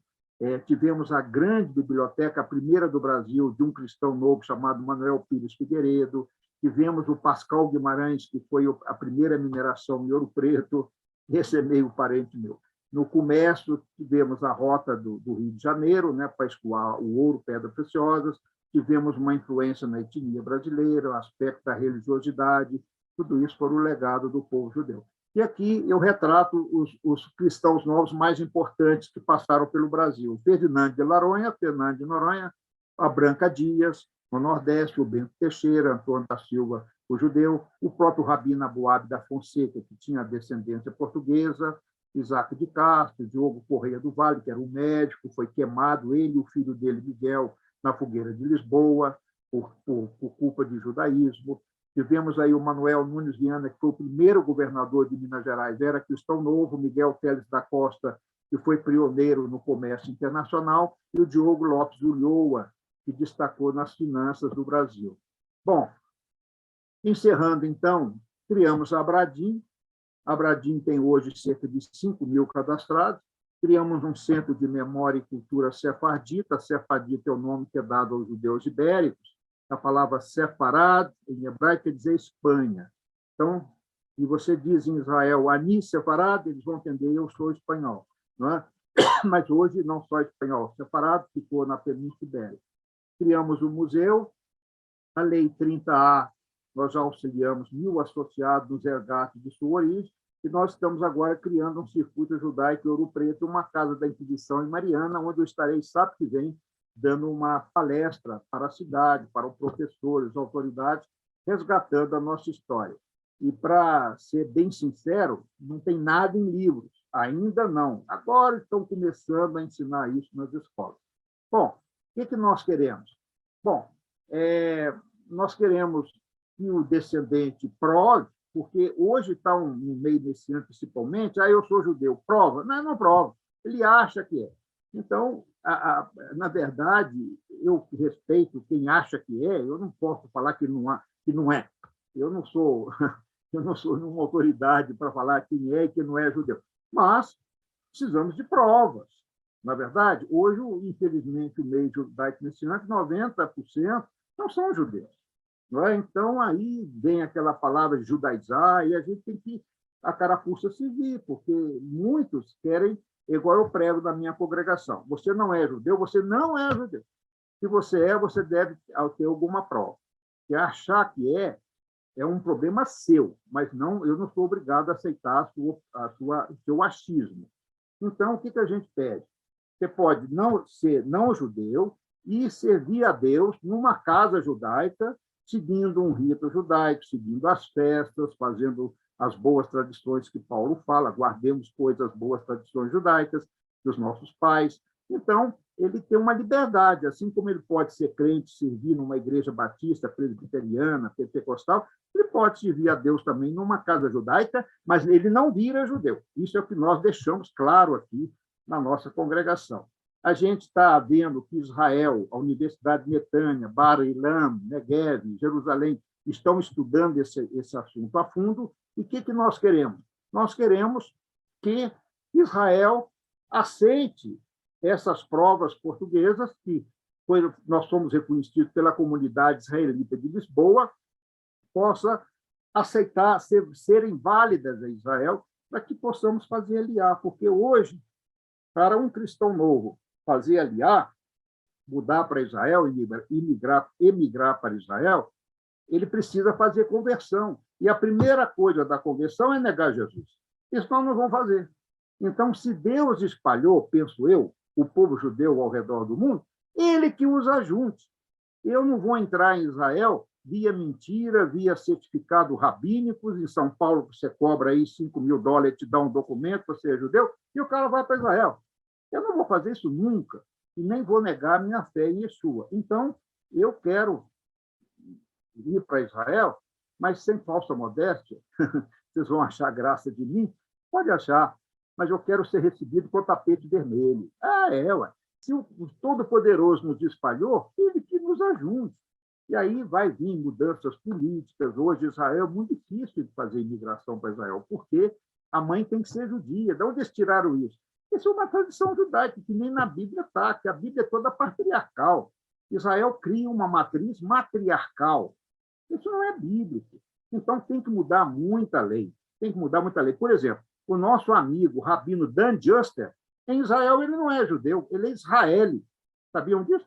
Tivemos a grande biblioteca, a primeira do Brasil, de um cristão novo chamado Manuel Pires Figueiredo. Tivemos o Pascal Guimarães, que foi a primeira mineração em Ouro Preto. Esse é meio parente meu. No comércio, tivemos a rota do Rio de Janeiro, né, para escoar o ouro, pedras preciosas. Tivemos uma influência na etnia brasileira, o aspecto da religiosidade. Tudo isso foi o legado do povo judeu. E aqui eu retrato os cristãos novos mais importantes que passaram pelo Brasil. Ferdinand de Noronha, a Branca Dias, no Nordeste, o Bento Teixeira, Antônio da Silva, o judeu, o próprio Rabino Aboab da Fonseca, que tinha descendência portuguesa, Isaac de Castro, Diogo Correia do Vale, que era um médico, foi queimado, ele e o filho dele, Miguel, na fogueira de Lisboa, por culpa de judaísmo. Tivemos aí o Manuel Nunes Viana, que foi o primeiro governador de Minas Gerais, era cristão novo, Miguel Teles da Costa, que foi pioneiro no comércio internacional, e o Diogo Lopes Ulloa, que destacou nas finanças do Brasil. Bom, encerrando, então, criamos a Abradim. A Abradim tem hoje cerca de 5.000 cadastrados. Criamos um centro de memória e cultura sefardita. Sefardita é o nome que é dado aos judeus ibéricos. A palavra sefarad, em hebraico, quer dizer Espanha. Então, se você diz em Israel, Ani Sefarad, eles vão entender, eu sou espanhol. Não é? Mas hoje não só espanhol. Sefarad ficou na Península Ibérica. Criamos o museu. A Lei 30A, nós já auxiliamos 1.000 associados nos resgates de sua origem, e nós estamos agora criando um circuito judaico em Ouro Preto, uma casa da Inquisição em Mariana, onde eu estarei sábado que vem dando uma palestra para a cidade, para os professores, autoridades, resgatando a nossa história. E, para ser bem sincero, não tem nada em livros, ainda não. Agora estão começando a ensinar isso nas escolas. Bom, o que nós queremos? Bom, nós queremos que o descendente prove, porque hoje está no meio desse ano, principalmente, eu sou judeu, prova? Não prova, ele acha que é. Então, na verdade, eu respeito quem acha que é, eu não posso falar que não é. eu não sou eu não sou nenhuma autoridade para falar quem é e quem não é judeu, mas precisamos de provas. Na verdade, hoje, infelizmente, o meio judaico-messiânico, 90% não são judeus. Não é? Então, aí vem aquela palavra de judaizar, e a gente tem que a carapuça seguir, porque muitos querem, igual eu prego na minha congregação, você não é judeu, você não é judeu. Se você deve ter alguma prova. E achar que é um problema seu, mas não, eu não sou obrigado a aceitar o seu achismo. Então, o que a gente pede? Você pode não ser não judeu e servir a Deus numa casa judaica, seguindo um rito judaico, seguindo as festas, fazendo as boas tradições que Paulo fala, guardemos, pois, as boas tradições judaicas dos nossos pais. Então, ele tem uma liberdade, assim como ele pode ser crente, servir numa igreja batista, presbiteriana, pentecostal, ele pode servir a Deus também numa casa judaica, mas ele não vira judeu. Isso é o que nós deixamos claro aqui na nossa congregação. A gente está vendo que Israel, a Universidade de Netânia, Bar Ilan, Negev, Jerusalém, estão estudando esse assunto a fundo. E o que nós queremos? Nós queremos que Israel aceite essas provas portuguesas, que nós somos reconhecidos pela comunidade israelita de Lisboa, possa aceitar, serem válidas a Israel, para que possamos fazer aliar, porque hoje, para um cristão novo fazer aliar, mudar para Israel, emigrar para Israel, ele precisa fazer conversão. E a primeira coisa da conversão é negar Jesus. Isso nós não vamos fazer. Então, se Deus espalhou, penso eu, o povo judeu ao redor do mundo, ele que os ajunte. Eu não vou entrar em Israel via mentira, via certificado rabínicos. Em São Paulo, você cobra aí $5.000, te dá um documento, você é judeu, e o cara vai para Israel. Eu não vou fazer isso nunca, e nem vou negar minha fé em Yeshua. Então, eu quero ir para Israel, mas sem falsa modéstia. Vocês vão achar graça de mim? Pode achar, mas eu quero ser recebido com o tapete vermelho. Ué. Se o Todo-Poderoso nos espalhou, ele que nos ajude. E aí vai vir mudanças políticas. Hoje, Israel é muito difícil de fazer imigração para Israel, porque a mãe tem que ser judia. De onde eles tiraram isso? Isso é uma tradição judaica, que nem na Bíblia está, que a Bíblia é toda patriarcal. Israel cria uma matriz matriarcal. Isso não é bíblico. Então, tem que mudar muita lei. Tem que mudar muita lei. Por exemplo, o nosso amigo, o rabino Dan Juster, em Israel, ele não é judeu, ele é israeli. Sabiam disso?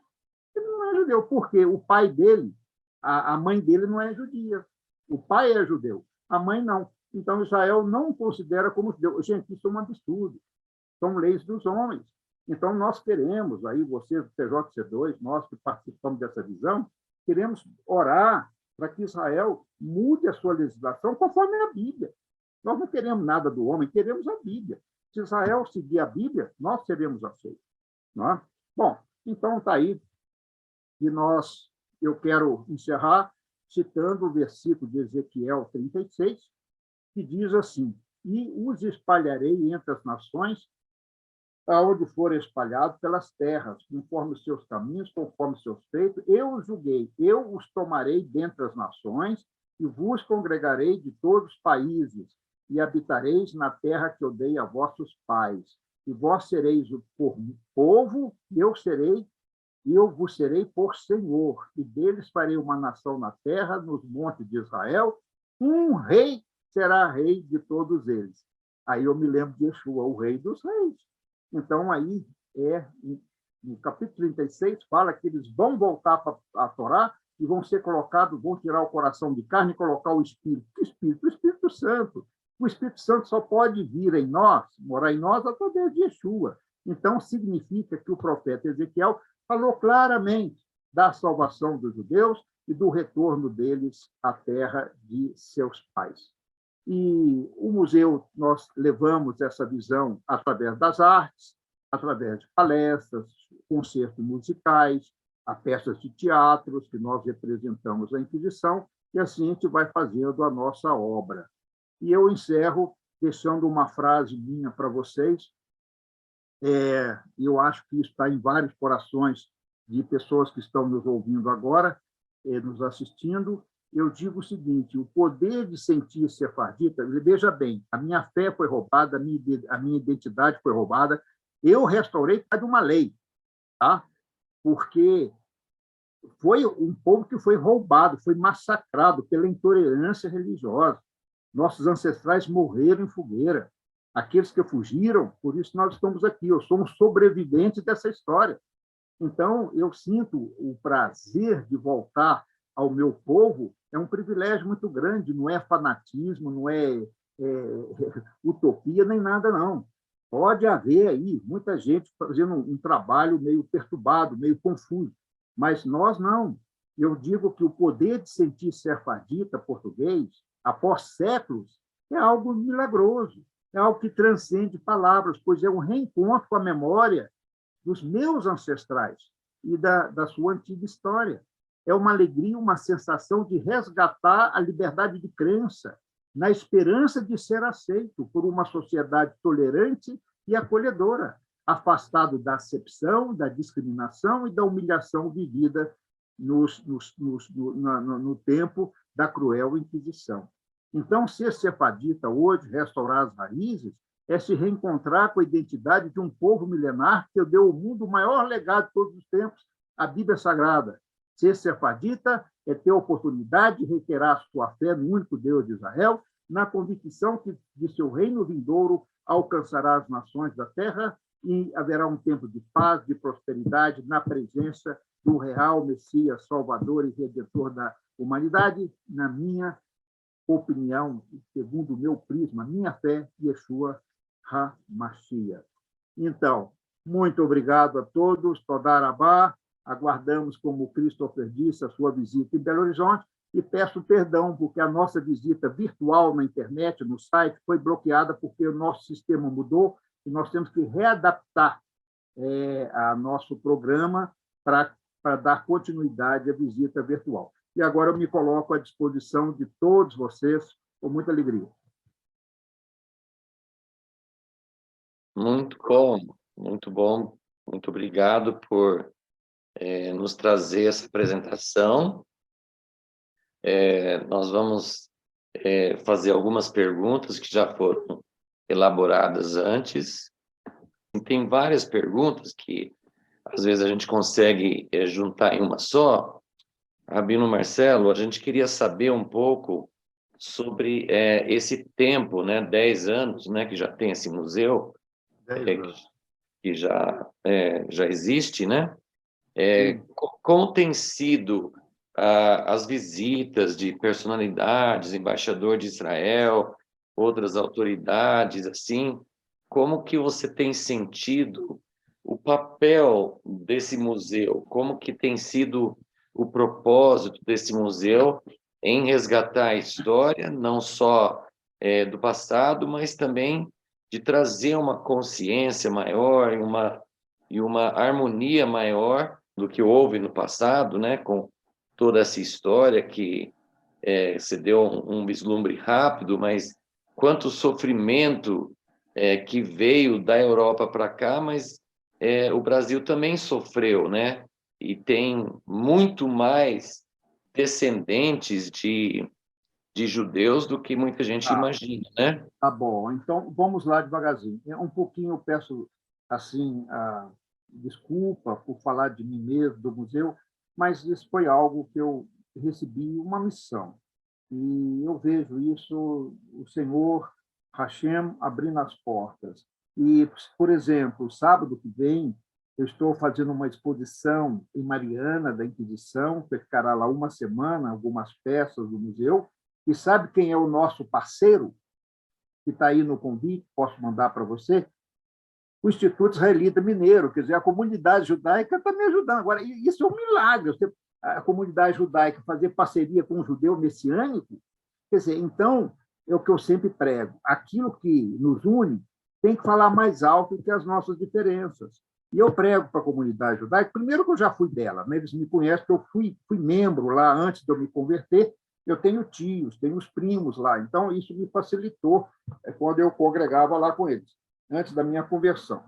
Ele não é judeu, porque o pai dele, a mãe dele não é judia. O pai é judeu, a mãe não. Então, Israel não considera como judeu. Gente, isso é um absurdo. São leis dos homens. Então, nós queremos, aí você, TJC2, nós que participamos dessa visão, queremos orar para que Israel mude a sua legislação conforme a Bíblia. Nós não queremos nada do homem, queremos a Bíblia. Se Israel seguir a Bíblia, nós seremos aceitos. Não é? Bom, então está aí. E eu quero encerrar citando o versículo de Ezequiel 36, que diz assim: e os espalharei entre as nações, aonde for espalhado pelas terras, conforme os seus caminhos, conforme os seus feitos, eu os julguei, eu os tomarei dentre as nações, e vos congregarei de todos os países, e habitareis na terra que eu dei a vossos pais. E vós sereis o povo, e eu vos serei por Senhor, e deles farei uma nação na terra, nos montes de Israel, um rei será rei de todos eles. Aí eu me lembro de Yeshua, o rei dos reis. Então, aí, no capítulo 36, fala que eles vão voltar para a Torá e vão ser colocados, vão tirar o coração de carne e colocar o Espírito. Que Espírito? O Espírito Santo. O Espírito Santo só pode vir em nós, morar em nós, através de Yeshua. Então, significa que o profeta Ezequiel falou claramente da salvação dos judeus e do retorno deles à terra de seus pais. E o museu, nós levamos essa visão através das artes, através de palestras, concertos musicais, a peças de teatros que nós representamos a Inquisição, e assim a gente vai fazendo a nossa obra. E eu encerro deixando uma frase minha para vocês. Eu acho que isso está em vários corações de pessoas que estão nos ouvindo agora, nos assistindo, eu digo o seguinte: o poder de sentir sefardita, veja bem, a minha fé foi roubada, a minha identidade foi roubada, eu restaurei por causa de uma lei, tá? Porque foi um povo que foi roubado, foi massacrado pela intolerância religiosa. Nossos ancestrais morreram em fogueira. Aqueles que fugiram, por isso nós estamos aqui. Eu sou um sobrevivente dessa história. Então, eu sinto o prazer de voltar ao meu povo, é um privilégio muito grande, não é fanatismo, não é utopia, nem nada, não. Pode haver aí muita gente fazendo um trabalho meio perturbado, meio confuso, mas nós não. Eu digo que o poder de sentir sefardita português, após séculos, é algo milagroso, é algo que transcende palavras, pois é um reencontro com a memória dos meus ancestrais e da sua antiga história. É uma alegria, uma sensação de resgatar a liberdade de crença, na esperança de ser aceito por uma sociedade tolerante e acolhedora, afastado da acepção, da discriminação e da humilhação vivida no tempo da cruel Inquisição. Então, ser sefardita hoje, restaurar as raízes, é se reencontrar com a identidade de um povo milenar que deu ao mundo o maior legado de todos os tempos, a Bíblia Sagrada. Ser sefardita é ter a oportunidade de reiterar sua fé no único Deus de Israel, na convicção que de seu reino vindouro alcançará as nações da terra e haverá um tempo de paz, de prosperidade, na presença do real Messias, Salvador e Redentor da humanidade, na minha opinião, segundo o meu prisma, minha fé, Yeshua HaMashiach. Então, muito obrigado a todos, Todarabá, aguardamos, como o Christopher disse, a sua visita em Belo Horizonte e peço perdão porque a nossa visita virtual na internet, no site, foi bloqueada porque o nosso sistema mudou e nós temos que readaptar a nosso programa para dar continuidade à visita virtual. E agora eu me coloco à disposição de todos vocês, com muita alegria.
Muito bom, muito bom. Muito obrigado por nos trazer essa apresentação. Nós vamos fazer algumas perguntas que já foram elaboradas antes. Tem várias perguntas que, às vezes, a gente consegue juntar em uma só. Rabino Marcelo, a gente queria saber um pouco sobre esse tempo, né, 10 anos, né, que já tem esse museu, que já existe, né? Como tem sido as visitas de personalidades, embaixador de Israel, outras autoridades, assim, como que você tem sentido o papel desse museu? Como que tem sido o propósito desse museu em resgatar a história, não só do passado, mas também de trazer uma consciência maior e uma harmonia maior do que houve no passado, né, com toda essa história que se deu um vislumbre rápido, mas quanto sofrimento que veio da Europa para cá, mas o Brasil também sofreu, né? E tem muito mais descendentes de judeus do que muita gente imagina, né?
Tá bom, então vamos lá devagarzinho. Um pouquinho eu peço assim desculpa por falar de mim mesmo, do museu, mas isso foi algo que eu recebi uma missão. E eu vejo isso, o Senhor Hashem abrindo as portas. E, por exemplo, sábado que vem, eu estou fazendo uma exposição em Mariana, da Inquisição, que ficará lá uma semana, algumas peças do museu. E sabe quem é o nosso parceiro? Que está aí no convite, posso mandar para você? O Instituto Israelita Mineiro, quer dizer, a comunidade judaica está me ajudando. Agora, isso é um milagre, a comunidade judaica fazer parceria com um judeu messiânico. Quer dizer, então, é o que eu sempre prego. Aquilo que nos une tem que falar mais alto que as nossas diferenças. E eu prego para a comunidade judaica, primeiro que eu já fui dela, né? Eles me conhecem, que eu fui membro lá antes de eu me converter, eu tenho tios, tenho os primos lá, então isso me facilitou quando eu congregava lá com eles, antes da minha conversão.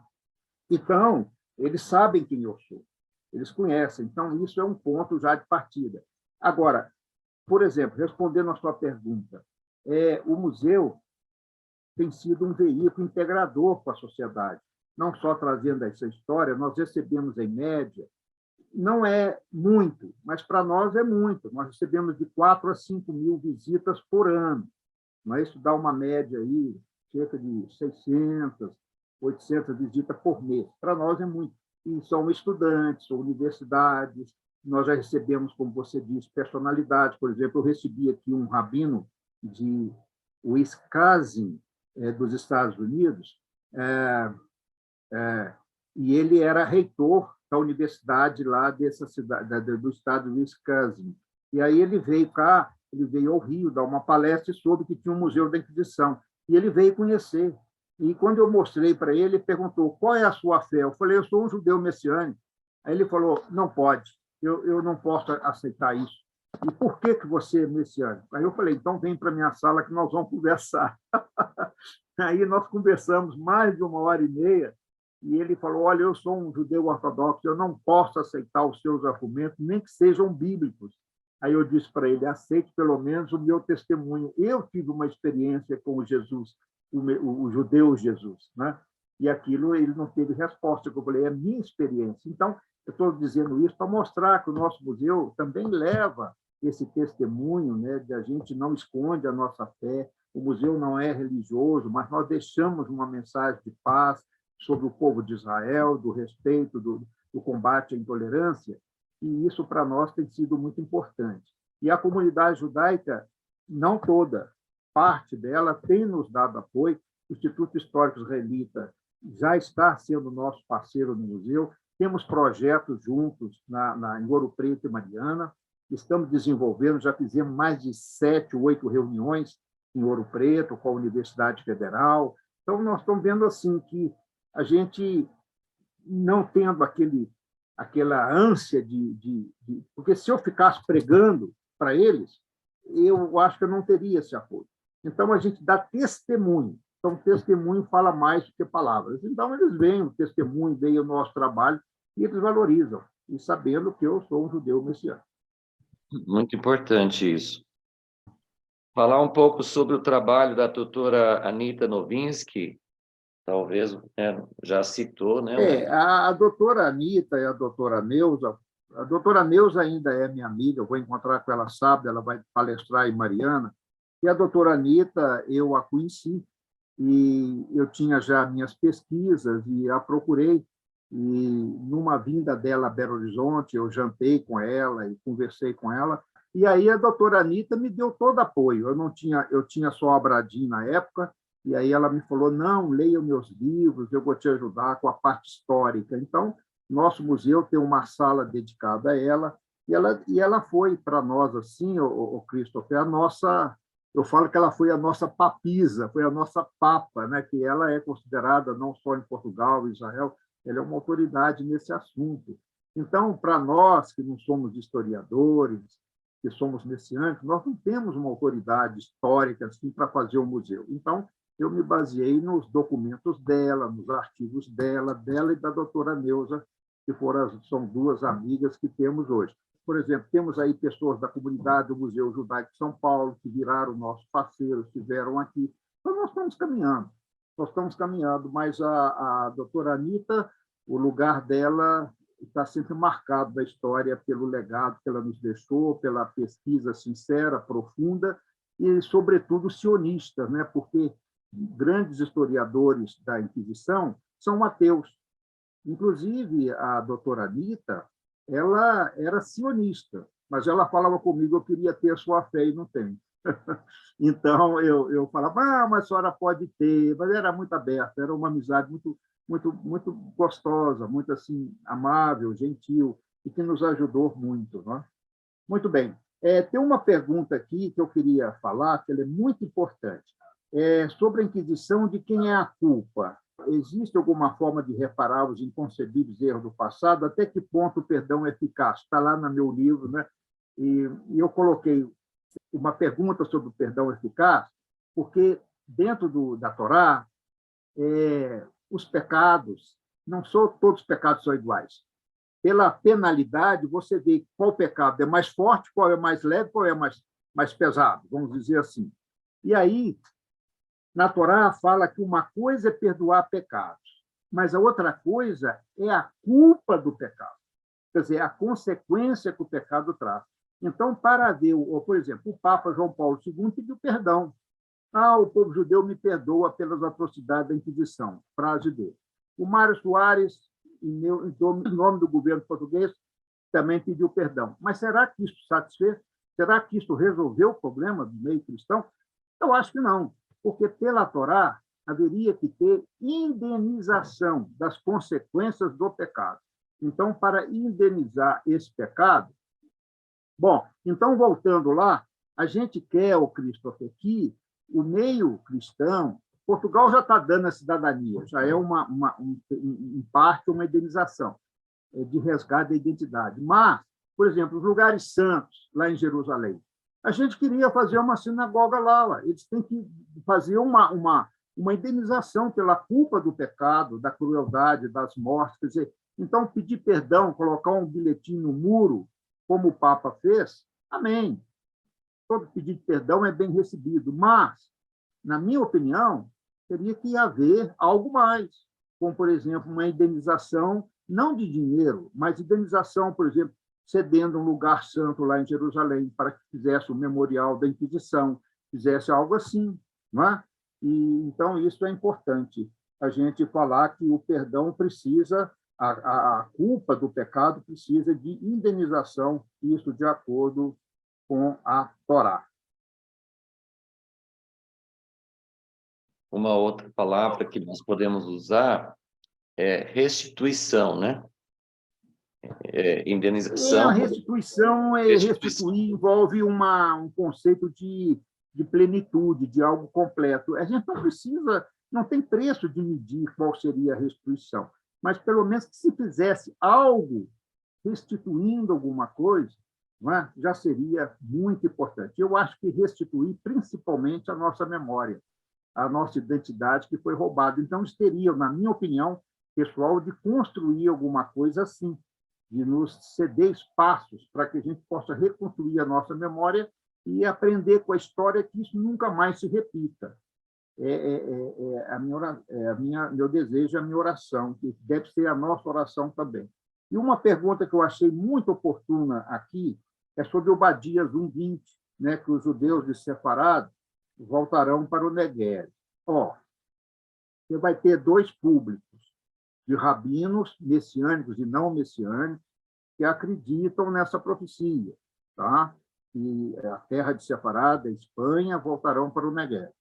Então, eles sabem quem eu sou, eles conhecem, então isso é um ponto já de partida. Agora, Por exemplo, respondendo à sua pergunta, o museu tem sido um veículo integrador para a sociedade, não só trazendo essa história, nós recebemos, em média, não é muito, mas para nós é muito. Nós recebemos de 4 a 5 mil visitas por ano. Mas isso dá uma média aí, cerca de 600, 800 visitas por mês. Para nós é muito. E são estudantes, são universidades. Nós já recebemos, como você disse, personalidades. Por exemplo, eu recebi aqui um rabino de Wisconsin, dos Estados Unidos, e ele era reitor da universidade lá dessa cidade, do estado de Wisconsin. E aí ele veio cá, ele veio ao Rio dar uma palestra e soube que tinha um museu da Inquisição. E ele veio conhecer. E quando eu mostrei para ele, ele perguntou: qual é a sua fé? Eu falei: eu sou um judeu messiânico. Aí ele falou: não pode, eu não posso aceitar isso. E por que você é messiânico? Aí eu falei: então vem para a minha sala que nós vamos conversar. Aí nós conversamos mais de 1h30, e ele falou: olha, eu sou um judeu ortodoxo, eu não posso aceitar os seus argumentos, nem que sejam bíblicos. Aí eu disse para ele: aceite pelo menos o meu testemunho. Eu tive uma experiência com o Jesus, o judeu Jesus, né? E aquilo ele não teve resposta. Eu falei: é a minha experiência. Então, eu estou dizendo isso para mostrar que o nosso museu também leva esse testemunho, né, de a gente não esconde a nossa fé. O museu não é religioso, mas nós deixamos uma mensagem de paz sobre o povo de Israel, do respeito, do combate à intolerância, e isso para nós tem sido muito importante. E a comunidade judaica, não toda, parte dela tem nos dado apoio. O Instituto Histórico Israelita já está sendo nosso parceiro no museu. Temos projetos juntos em Ouro Preto e Mariana. Estamos desenvolvendo, já fizemos mais de 7, 8 reuniões em Ouro Preto com a Universidade Federal. Então, nós estamos vendo assim que a gente não tendo aquela ânsia porque se eu ficasse pregando para eles, eu acho que eu não teria esse apoio. Então, a gente dá testemunho. Então, testemunho fala mais do que palavras. Então, eles veem o testemunho, veem o nosso trabalho, e eles valorizam, e sabendo que eu sou um judeu messiânico.
Muito importante isso. Falar um pouco sobre o trabalho da doutora Anita Nowinski, talvez já citou, né?
A doutora Anita e a doutora Neuza ainda é minha amiga, eu vou encontrar com ela sábado, ela vai palestrar em Mariana, e a doutora Anita, eu a conheci, e eu tinha já minhas pesquisas e a procurei, e numa vinda dela a Belo Horizonte, eu jantei com ela e conversei com ela, e aí a doutora Anita me deu todo apoio. Eu tinha só a Bradim na época, e aí ela me falou: não, leia meus livros, eu vou te ajudar com a parte histórica. Então, nosso museu tem uma sala dedicada a ela, e ela foi para nós, assim, o Christopher, eu falo que ela foi a nossa papisa, foi a nossa papa, né? Que ela é considerada, não só em Portugal, Israel, ela é uma autoridade nesse assunto. Então, para nós que não somos historiadores, que somos messiânicos, nós não temos uma autoridade histórica assim para fazer o museu. Então, eu me baseei nos documentos dela, nos artigos dela e da doutora Neuza, que são duas amigas que temos hoje. Por exemplo, temos aí pessoas da comunidade do Museu Judaico de São Paulo, que viraram nossos parceiros, estiveram aqui. Então, nós estamos caminhando, mas a doutora Anita, o lugar dela está sempre marcado da história pelo legado que ela nos deixou, pela pesquisa sincera, profunda e, sobretudo, sionista, né? Porque grandes historiadores da Inquisição são ateus. Inclusive, a doutora Anita, ela era sionista, mas ela falava comigo: eu queria ter a sua fé e não tenho. Então, eu falava: mas a senhora pode ter. Mas era muito aberta, era uma amizade muito, muito, muito gostosa, muito assim, amável, gentil, e que nos ajudou muito. Né? Muito bem. Tem uma pergunta aqui que eu queria falar, que ela é muito importante. Sobre a Inquisição, de quem é a culpa? Existe alguma forma de reparar os inconcebíveis erros do passado? Até que ponto o perdão é eficaz? Está lá no meu livro, né? E eu coloquei uma pergunta sobre o perdão eficaz, porque dentro da Torá, os pecados, não são todos os pecados são iguais. Pela penalidade, você vê qual pecado é mais forte, qual é mais leve, qual é mais... mais pesado, vamos dizer assim. E aí, na Torá fala que uma coisa é perdoar pecados, mas a outra coisa é a culpa do pecado, quer dizer, a consequência que o pecado traz. Então, para ver, por exemplo, o Papa João Paulo II pediu perdão. O povo judeu me perdoa pelas atrocidades da Inquisição, frase dele. O Mário Soares, em nome do governo português, também pediu perdão. Mas será que isso satisfez? Será que isso resolveu o problema do meio cristão? Eu acho que não, porque pela Torá haveria que ter indenização das consequências do pecado. Então, para indenizar esse pecado, bom, então, voltando lá, a gente quer, o Christopher, que o meio cristão, Portugal já está dando a cidadania, já é em parte uma indenização de resgate da identidade. Mas, por exemplo, os lugares santos, lá em Jerusalém, a gente queria fazer uma sinagoga lá. Eles têm que fazer uma indenização pela culpa do pecado, da crueldade, das mortes. Quer dizer, então, pedir perdão, colocar um bilhetinho no muro, como o Papa fez, amém. Todo pedido de perdão é bem recebido, mas, na minha opinião, teria que haver algo mais, como, por exemplo, uma indenização, não de dinheiro, mas indenização, por exemplo, cedendo um lugar santo lá em Jerusalém para que fizesse o memorial da Inquisição, fizesse algo assim. Não é? E, então, isso é importante, a gente falar que o perdão precisa, a culpa do pecado precisa de indenização, isso de acordo com a Torá.
Uma outra palavra que nós podemos usar é restituição, né? Indenização.
A restituição, restituir envolve um conceito de plenitude, de algo completo. A gente não precisa, não tem preço de medir qual seria a restituição, mas pelo menos que se fizesse algo restituindo alguma coisa, não é? Já seria muito importante. Eu acho que restituir principalmente a nossa memória, a nossa identidade que foi roubada. Então, eles teriam, na minha opinião, pessoal, de construir alguma coisa assim, de nos ceder espaços para que a gente possa reconstruir a nossa memória e aprender com a história que isso nunca mais se repita. Meu desejo, a minha oração, que deve ser a nossa oração também. E uma pergunta que eu achei muito oportuna aqui é sobre Obadias 1:20, né, que os judeus de Sefarad voltarão para o Negueb. Você vai ter dois públicos, de rabinos messiânicos e não messiânicos, que acreditam nessa profecia, tá? E a terra de Sefarad, a Espanha, voltarão para o Negueb.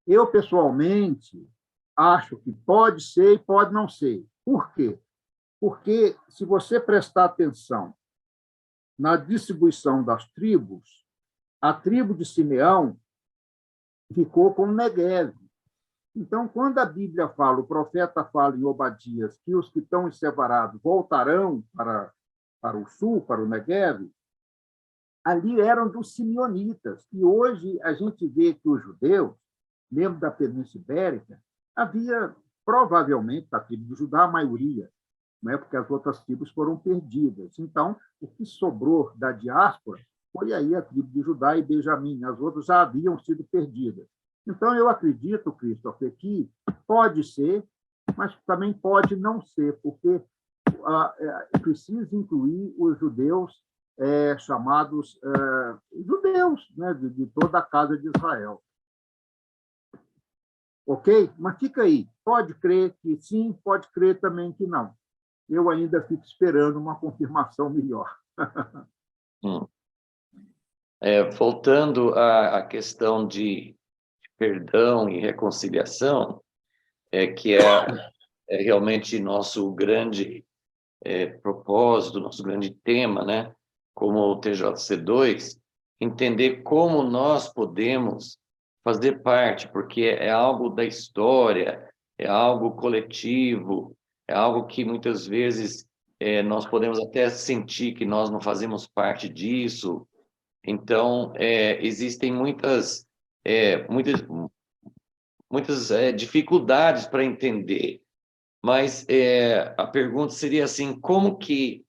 Eu, pessoalmente, acho que pode ser e pode não ser. Por quê? Porque, se você prestar atenção na distribuição das tribos, a tribo de Simeão ficou com o Negueb. Então, quando a Bíblia fala, o profeta fala em Obadias, que os que estão separados voltarão para o sul, para o Negueb, ali eram dos simeonitas. E hoje a gente vê que os judeus, mesmo da Península Ibérica, havia, provavelmente, da tribo de Judá, a maioria, não é? Porque as outras tribos foram perdidas. Então, o que sobrou da diáspora foi aí a tribo de Judá e Benjamim. As outras já haviam sido perdidas. Então, eu acredito, Christopher, que pode ser, mas também pode não ser, porque precisa incluir os judeus chamados judeus, né, de toda a casa de Israel. Ok? Mas fica aí. Pode crer que sim, pode crer também que não. Eu ainda fico esperando uma confirmação melhor.
Voltando à questão de perdão e reconciliação, que é realmente nosso grande propósito, nosso grande tema, né? Como o TJC2, entender como nós podemos fazer parte, porque é algo da história, é algo coletivo, é algo que muitas vezes nós podemos até sentir que nós não fazemos parte disso. Então, existem muitas dificuldades para entender, mas a pergunta seria assim, como que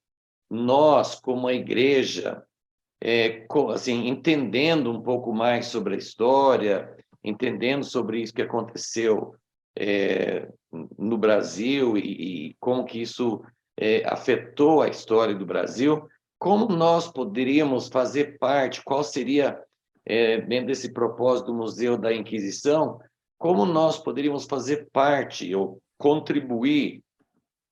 nós, como a igreja, assim, entendendo um pouco mais sobre a história, entendendo sobre isso que aconteceu no Brasil e como que isso afetou a história do Brasil, como nós poderíamos fazer parte, qual seria, dentro desse propósito do Museu da Inquisição, como nós poderíamos fazer parte ou contribuir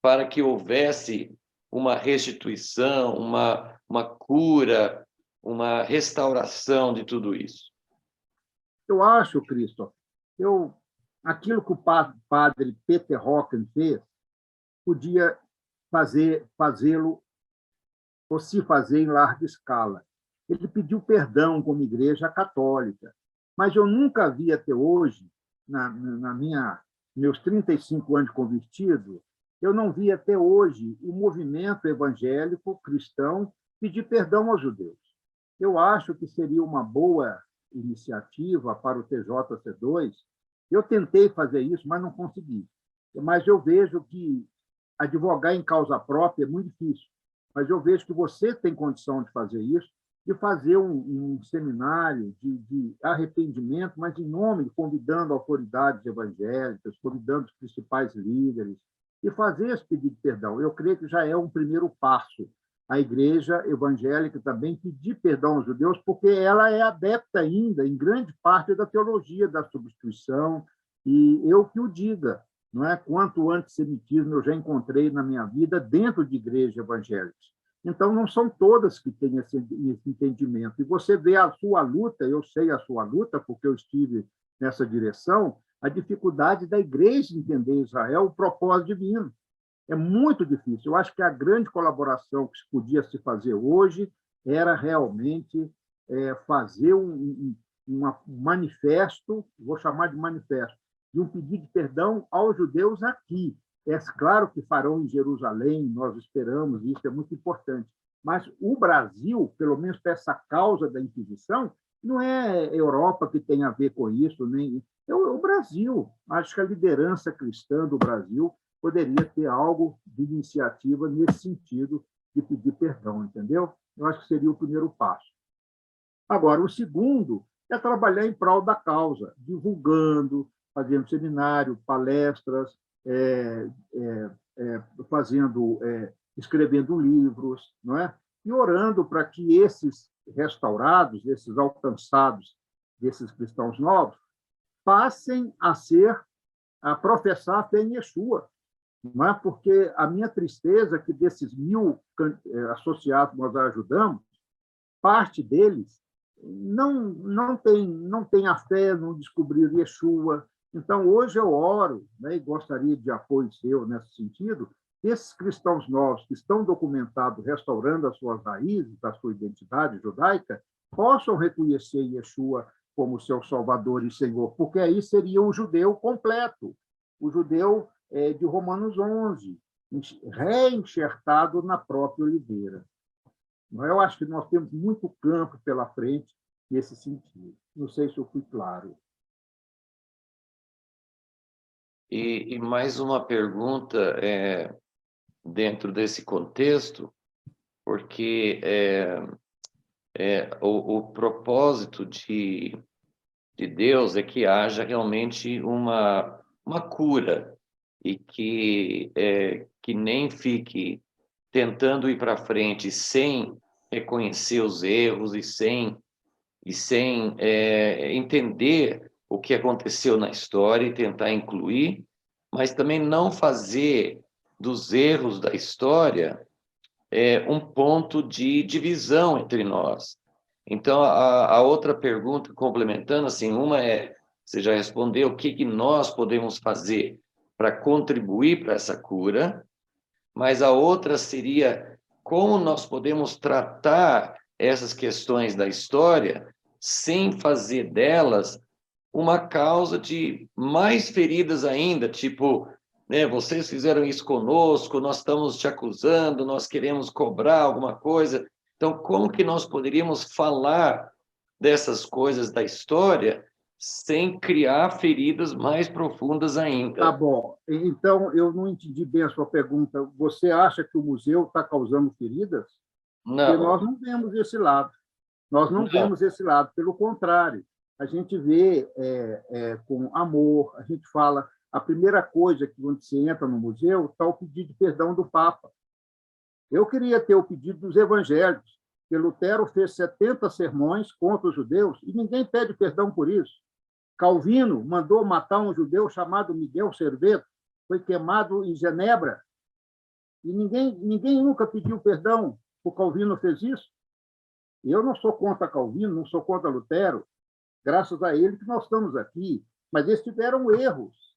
para que houvesse uma restituição, uma cura, uma restauração de tudo isso.
Eu acho, Cristo, aquilo que o padre Peter Hocken fez, podia fazê-lo ou se fazer em larga escala. Ele pediu perdão como igreja católica, mas eu nunca vi até hoje, meus 35 anos de convertido, eu não vi até hoje o movimento evangélico cristão pedir perdão aos judeus. Eu acho que seria uma boa iniciativa para o TJC2. Eu tentei fazer isso, mas não consegui. Mas eu vejo que advogar em causa própria é muito difícil. Mas eu vejo que você tem condição de fazer isso, de fazer um seminário de arrependimento, mas em nome, convidando autoridades evangélicas, convidando os principais líderes, e fazer esse pedido de perdão. Eu creio que já é um primeiro passo. A igreja evangélica também pedir perdão aos judeus, porque ela é adepta ainda, em grande parte, da teologia da substituição, e eu que o diga, não é? Quanto antissemitismo eu já encontrei na minha vida dentro de igrejas evangélicas. Então, não são todas que têm esse entendimento. E você vê a sua luta, eu sei a sua luta, porque eu estive nessa direção, a dificuldade da igreja entender Israel, o propósito divino. É muito difícil. Eu acho que a grande colaboração que podia se fazer hoje era realmente fazer um manifesto, vou chamar de manifesto, de um pedido de perdão aos judeus aqui. É claro que farão em Jerusalém, nós esperamos, isso é muito importante. Mas o Brasil, pelo menos para essa causa da Inquisição, não é a Europa que tem a ver com isso, nem é o Brasil. Acho que a liderança cristã do Brasil poderia ter algo de iniciativa nesse sentido de pedir perdão, entendeu? Eu acho que seria o primeiro passo. Agora, o segundo é trabalhar em prol da causa, divulgando, fazendo seminário, palestras, escrevendo livros, não é? E orando para que esses restaurados, esses alcançados, desses cristãos novos, passem a professar a fé em Yeshua. Não é? Porque a minha tristeza é que desses 1000 associados que nós ajudamos, parte deles não tem a fé, não descobriram Yeshua. Então, hoje eu oro, né, e gostaria de apoio seu nesse sentido, esses cristãos novos que estão documentados, restaurando as suas raízes, a sua identidade judaica, possam reconhecer Yeshua como seu Salvador e Senhor, porque aí seria o judeu completo, o judeu de Romanos 11, reenxertado na própria oliveira. Eu acho que nós temos muito campo pela frente nesse sentido. Não sei se eu fui claro.
E mais uma pergunta dentro desse contexto, porque o propósito de Deus é que haja realmente uma cura e que nem fique tentando ir para frente sem reconhecer os erros e sem entender o que aconteceu na história e tentar incluir, mas também não fazer dos erros da história um ponto de divisão entre nós. Então, a outra pergunta, complementando, assim, uma você já respondeu, o que nós podemos fazer para contribuir para essa cura, mas a outra seria como nós podemos tratar essas questões da história sem fazer delas uma causa de mais feridas ainda, tipo, né, vocês fizeram isso conosco, nós estamos te acusando, nós queremos cobrar alguma coisa. Então, como que nós poderíamos falar dessas coisas da história sem criar feridas mais profundas ainda?
Tá bom. Então, eu não entendi bem a sua pergunta. Você acha que o museu está causando feridas? Porque
Não.
nós não vemos esse lado. Nós não vemos esse lado, pelo contrário, a gente vê com amor, a gente fala, a primeira coisa que quando você entra no museu está o pedido de perdão do Papa. Eu queria ter o pedido dos evangelhos, que Lutero fez 70 sermões contra os judeus e ninguém pede perdão por isso. Calvino mandou matar um judeu chamado Miguel Serveto, foi queimado em Genebra, e ninguém nunca pediu perdão por Calvino fez isso. Eu não sou contra Calvino, não sou contra Lutero, graças a ele que nós estamos aqui, mas eles tiveram erros.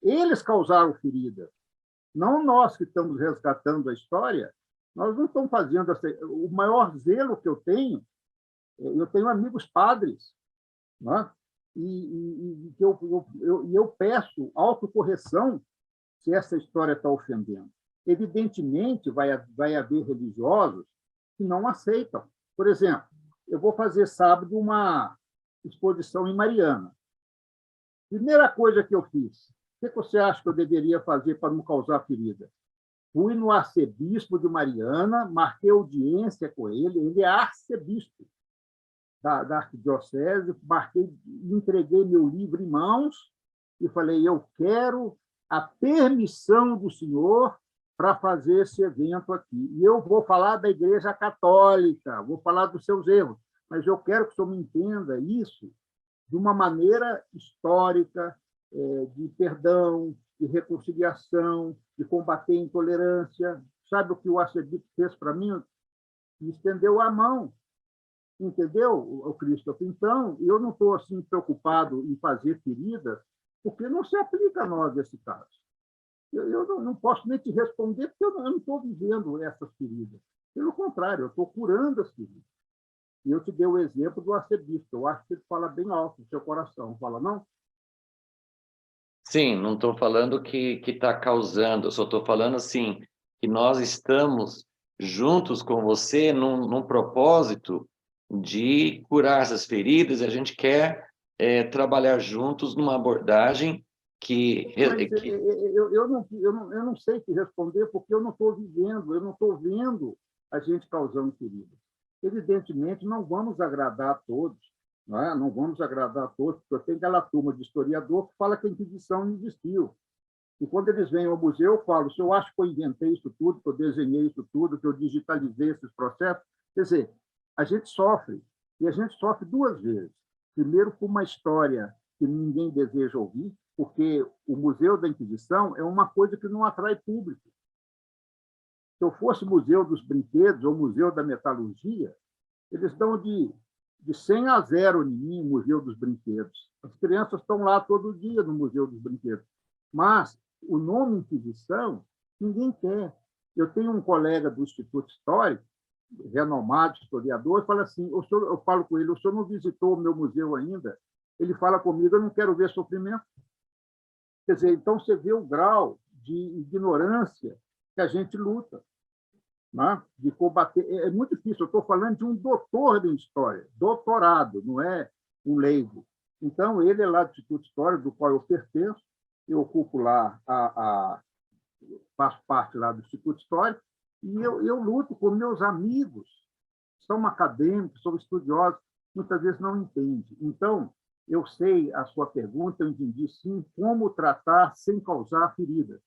Eles causaram ferida, não nós que estamos resgatando a história. Nós não estamos fazendo o maior zelo que eu tenho amigos padres, né? E eu peço autocorreção se essa história está ofendendo. Evidentemente, vai haver religiosos que não aceitam. Por exemplo, eu vou fazer sábado uma exposição em Mariana. Primeira coisa que eu fiz, o que você acha que eu deveria fazer para não causar ferida? Fui no arcebispo de Mariana, marquei audiência com ele é arcebispo da arquidiocese, entreguei meu livro em mãos e falei, eu quero a permissão do senhor para fazer esse evento aqui. E eu vou falar da Igreja Católica, vou falar dos seus erros, mas eu quero que o senhor me entenda isso de uma maneira histórica, de perdão, de reconciliação, de combater a intolerância. Sabe o que o arcebispo fez para mim? Me estendeu a mão. Entendeu, o Christopher? Então, eu não estou assim, preocupado em fazer feridas, porque não se aplica a nós esse caso. Eu não posso nem te responder, porque eu não estou vivendo essas feridas. Pelo contrário, eu estou curando as feridas. E eu te dei o exemplo do arcebispo. Eu acho que ele fala bem alto no seu coração. Fala, não?
Sim, não estou falando que está causando, eu só estou falando assim, que nós estamos juntos com você num propósito de curar essas feridas, a gente quer trabalhar juntos numa abordagem que...
Eu não sei te responder, porque eu não estou vivendo, eu não estou vendo a gente causando feridas. Evidentemente, não vamos agradar a todos, não é? Não vamos agradar a todos, porque eu tenho aquela turma de historiador que fala que a Inquisição não existiu. E quando eles vêm ao museu, eu falo, se eu acho que eu inventei isso tudo, que eu desenhei isso tudo, que eu digitalizei esses processos, quer dizer, a gente sofre, e a gente sofre duas vezes. Primeiro, por uma história que ninguém deseja ouvir, porque o Museu da Inquisição é uma coisa que não atrai público. Se eu fosse Museu dos Brinquedos ou Museu da Metalurgia, eles dão de 100 a 0 em mim, o Museu dos Brinquedos. As crianças estão lá todo dia no Museu dos Brinquedos. Mas o nome Inquisição, ninguém quer. Eu tenho um colega do Instituto Histórico, renomado historiador, e fala assim, eu falo com ele, o senhor não visitou o meu museu ainda? Ele fala comigo, eu não quero ver sofrimento. Quer dizer, então você vê o grau de ignorância que a gente luta, né? De combater. É muito difícil, eu estou falando de um doutor em história, doutorado, não é um leigo. Então, ele é lá do Instituto Histórico, do qual eu pertenço, eu ocupo lá, faço parte lá do Instituto Histórico, e eu luto com meus amigos, são acadêmicos, são estudiosos, muitas vezes não entendem. Então, eu sei a sua pergunta, eu entendi sim, como tratar sem causar ferida.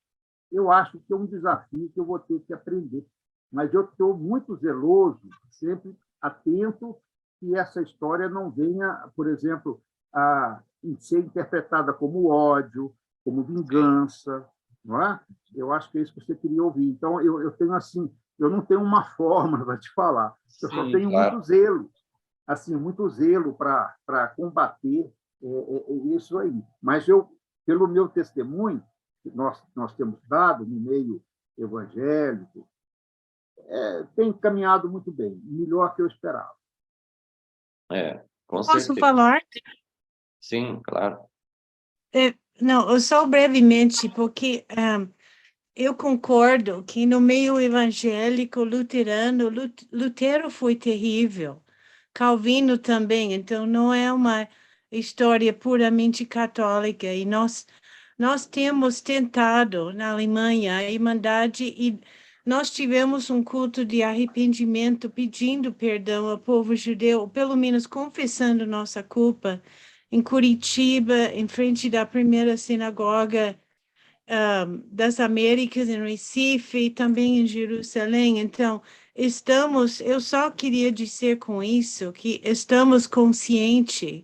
Eu acho que é um desafio que eu vou ter que aprender. Mas eu estou muito zeloso, sempre atento que essa história não venha, por exemplo, a ser interpretada como ódio, como vingança, não é? Eu acho que é isso que você queria ouvir. Então, eu tenho assim, eu não tenho uma forma para te falar, eu só tenho muito zelo, assim, muito zelo para combater isso aí. Mas eu, pelo meu testemunho, que nós temos dado no meio evangélico, tem caminhado muito bem, melhor que eu esperava.
Com
Posso
certeza.
falar?
Sim, claro.
Não, só brevemente, porque eu concordo que no meio evangélico luterano, Lutero foi terrível, Calvino também, então não é uma história puramente católica, e nós temos tentado na Alemanha a Irmandade, e nós tivemos um culto de arrependimento, pedindo perdão ao povo judeu, pelo menos confessando nossa culpa, em Curitiba, em frente da primeira sinagoga das Américas, em Recife, e também em Jerusalém. Então, eu só queria dizer com isso que estamos conscientes,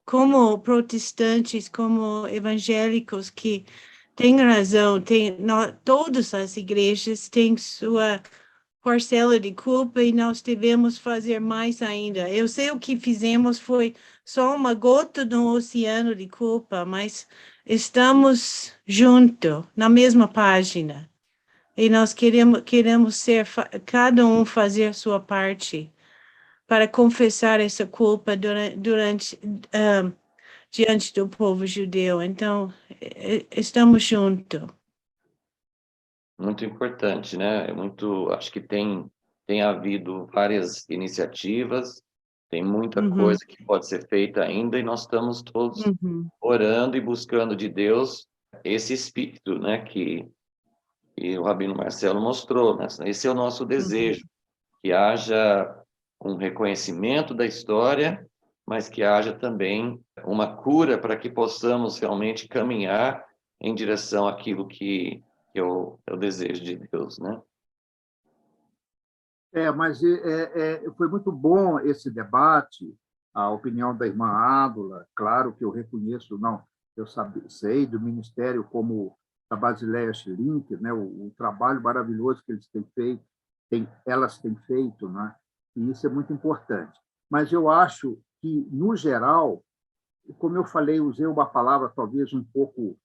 como protestantes, como evangélicos, que tem razão, todas as igrejas têm sua parcela de culpa e nós devemos fazer mais ainda. Eu sei o que fizemos foi só uma gota no oceano de culpa, mas estamos juntos, na mesma página. E nós queremos ser, cada um fazer sua parte para confessar essa culpa diante do povo judeu. Então, estamos juntos.
Muito importante, né? Acho que tem havido várias iniciativas, tem muita coisa que pode ser feita ainda e nós estamos todos orando e buscando de Deus esse espírito, né? Que o Rabino Marcelo mostrou, né? Esse é o nosso desejo, que haja um reconhecimento da história, mas que haja também uma cura para que possamos realmente caminhar em direção àquilo que é o desejo de Deus, né?
Mas foi muito bom esse debate, a opinião da irmã Ádula, claro que eu reconheço, não, eu sei do ministério como da Basileia Schilink, né, o trabalho maravilhoso que eles têm feito, elas têm feito, né, e isso é muito importante. Mas eu acho que, no geral, como eu falei, usei uma palavra talvez um pouco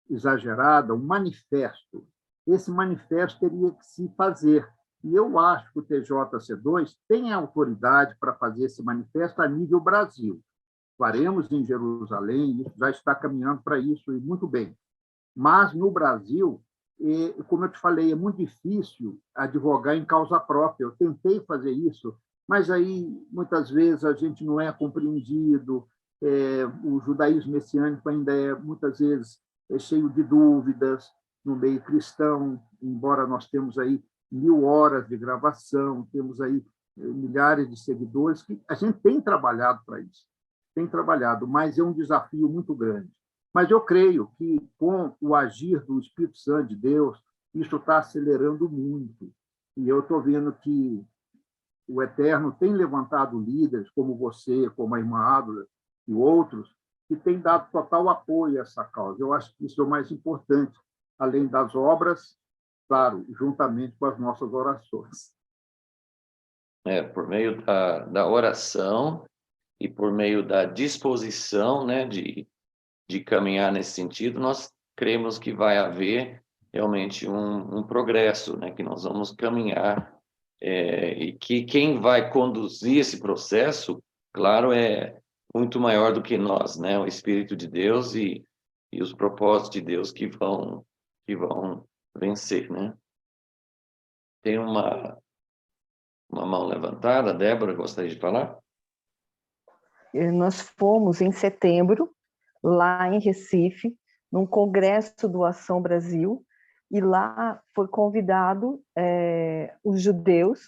exagerada, um manifesto. Esse manifesto teria que se fazer. E eu acho que o TJC2 tem autoridade para fazer esse manifesto a nível Brasil. Faremos em Jerusalém, isso já está caminhando para isso, e muito bem. Mas, no Brasil, como eu te falei, é muito difícil advogar em causa própria. Eu tentei fazer isso, mas aí, muitas vezes, a gente não é compreendido, o judaísmo messiânico ainda muitas vezes, é cheio de dúvidas no meio cristão, embora nós temos aí 1000 horas de gravação, temos aí milhares de seguidores, que a gente tem trabalhado para isso, mas é um desafio muito grande. Mas eu creio que, com o agir do Espírito Santo de Deus, isso está acelerando muito. E eu estou vendo que o Eterno tem levantado líderes, como você, como a irmã Ádula e outros, que têm dado total apoio a essa causa. Eu acho que isso é o mais importante, além das obras, claro, juntamente com as nossas orações.
Por meio da oração e por meio da disposição, né, de caminhar nesse sentido, nós cremos que vai haver realmente um progresso, né, que nós vamos caminhar, e que quem vai conduzir esse processo, claro, é muito maior do que nós, né, o Espírito de Deus e os propósitos de Deus que vão vencer, né? Tem uma mão levantada, Débora, gostaria de falar?
Nós fomos em setembro, lá em Recife, num congresso do Ação Brasil, e lá foi convidado os judeus,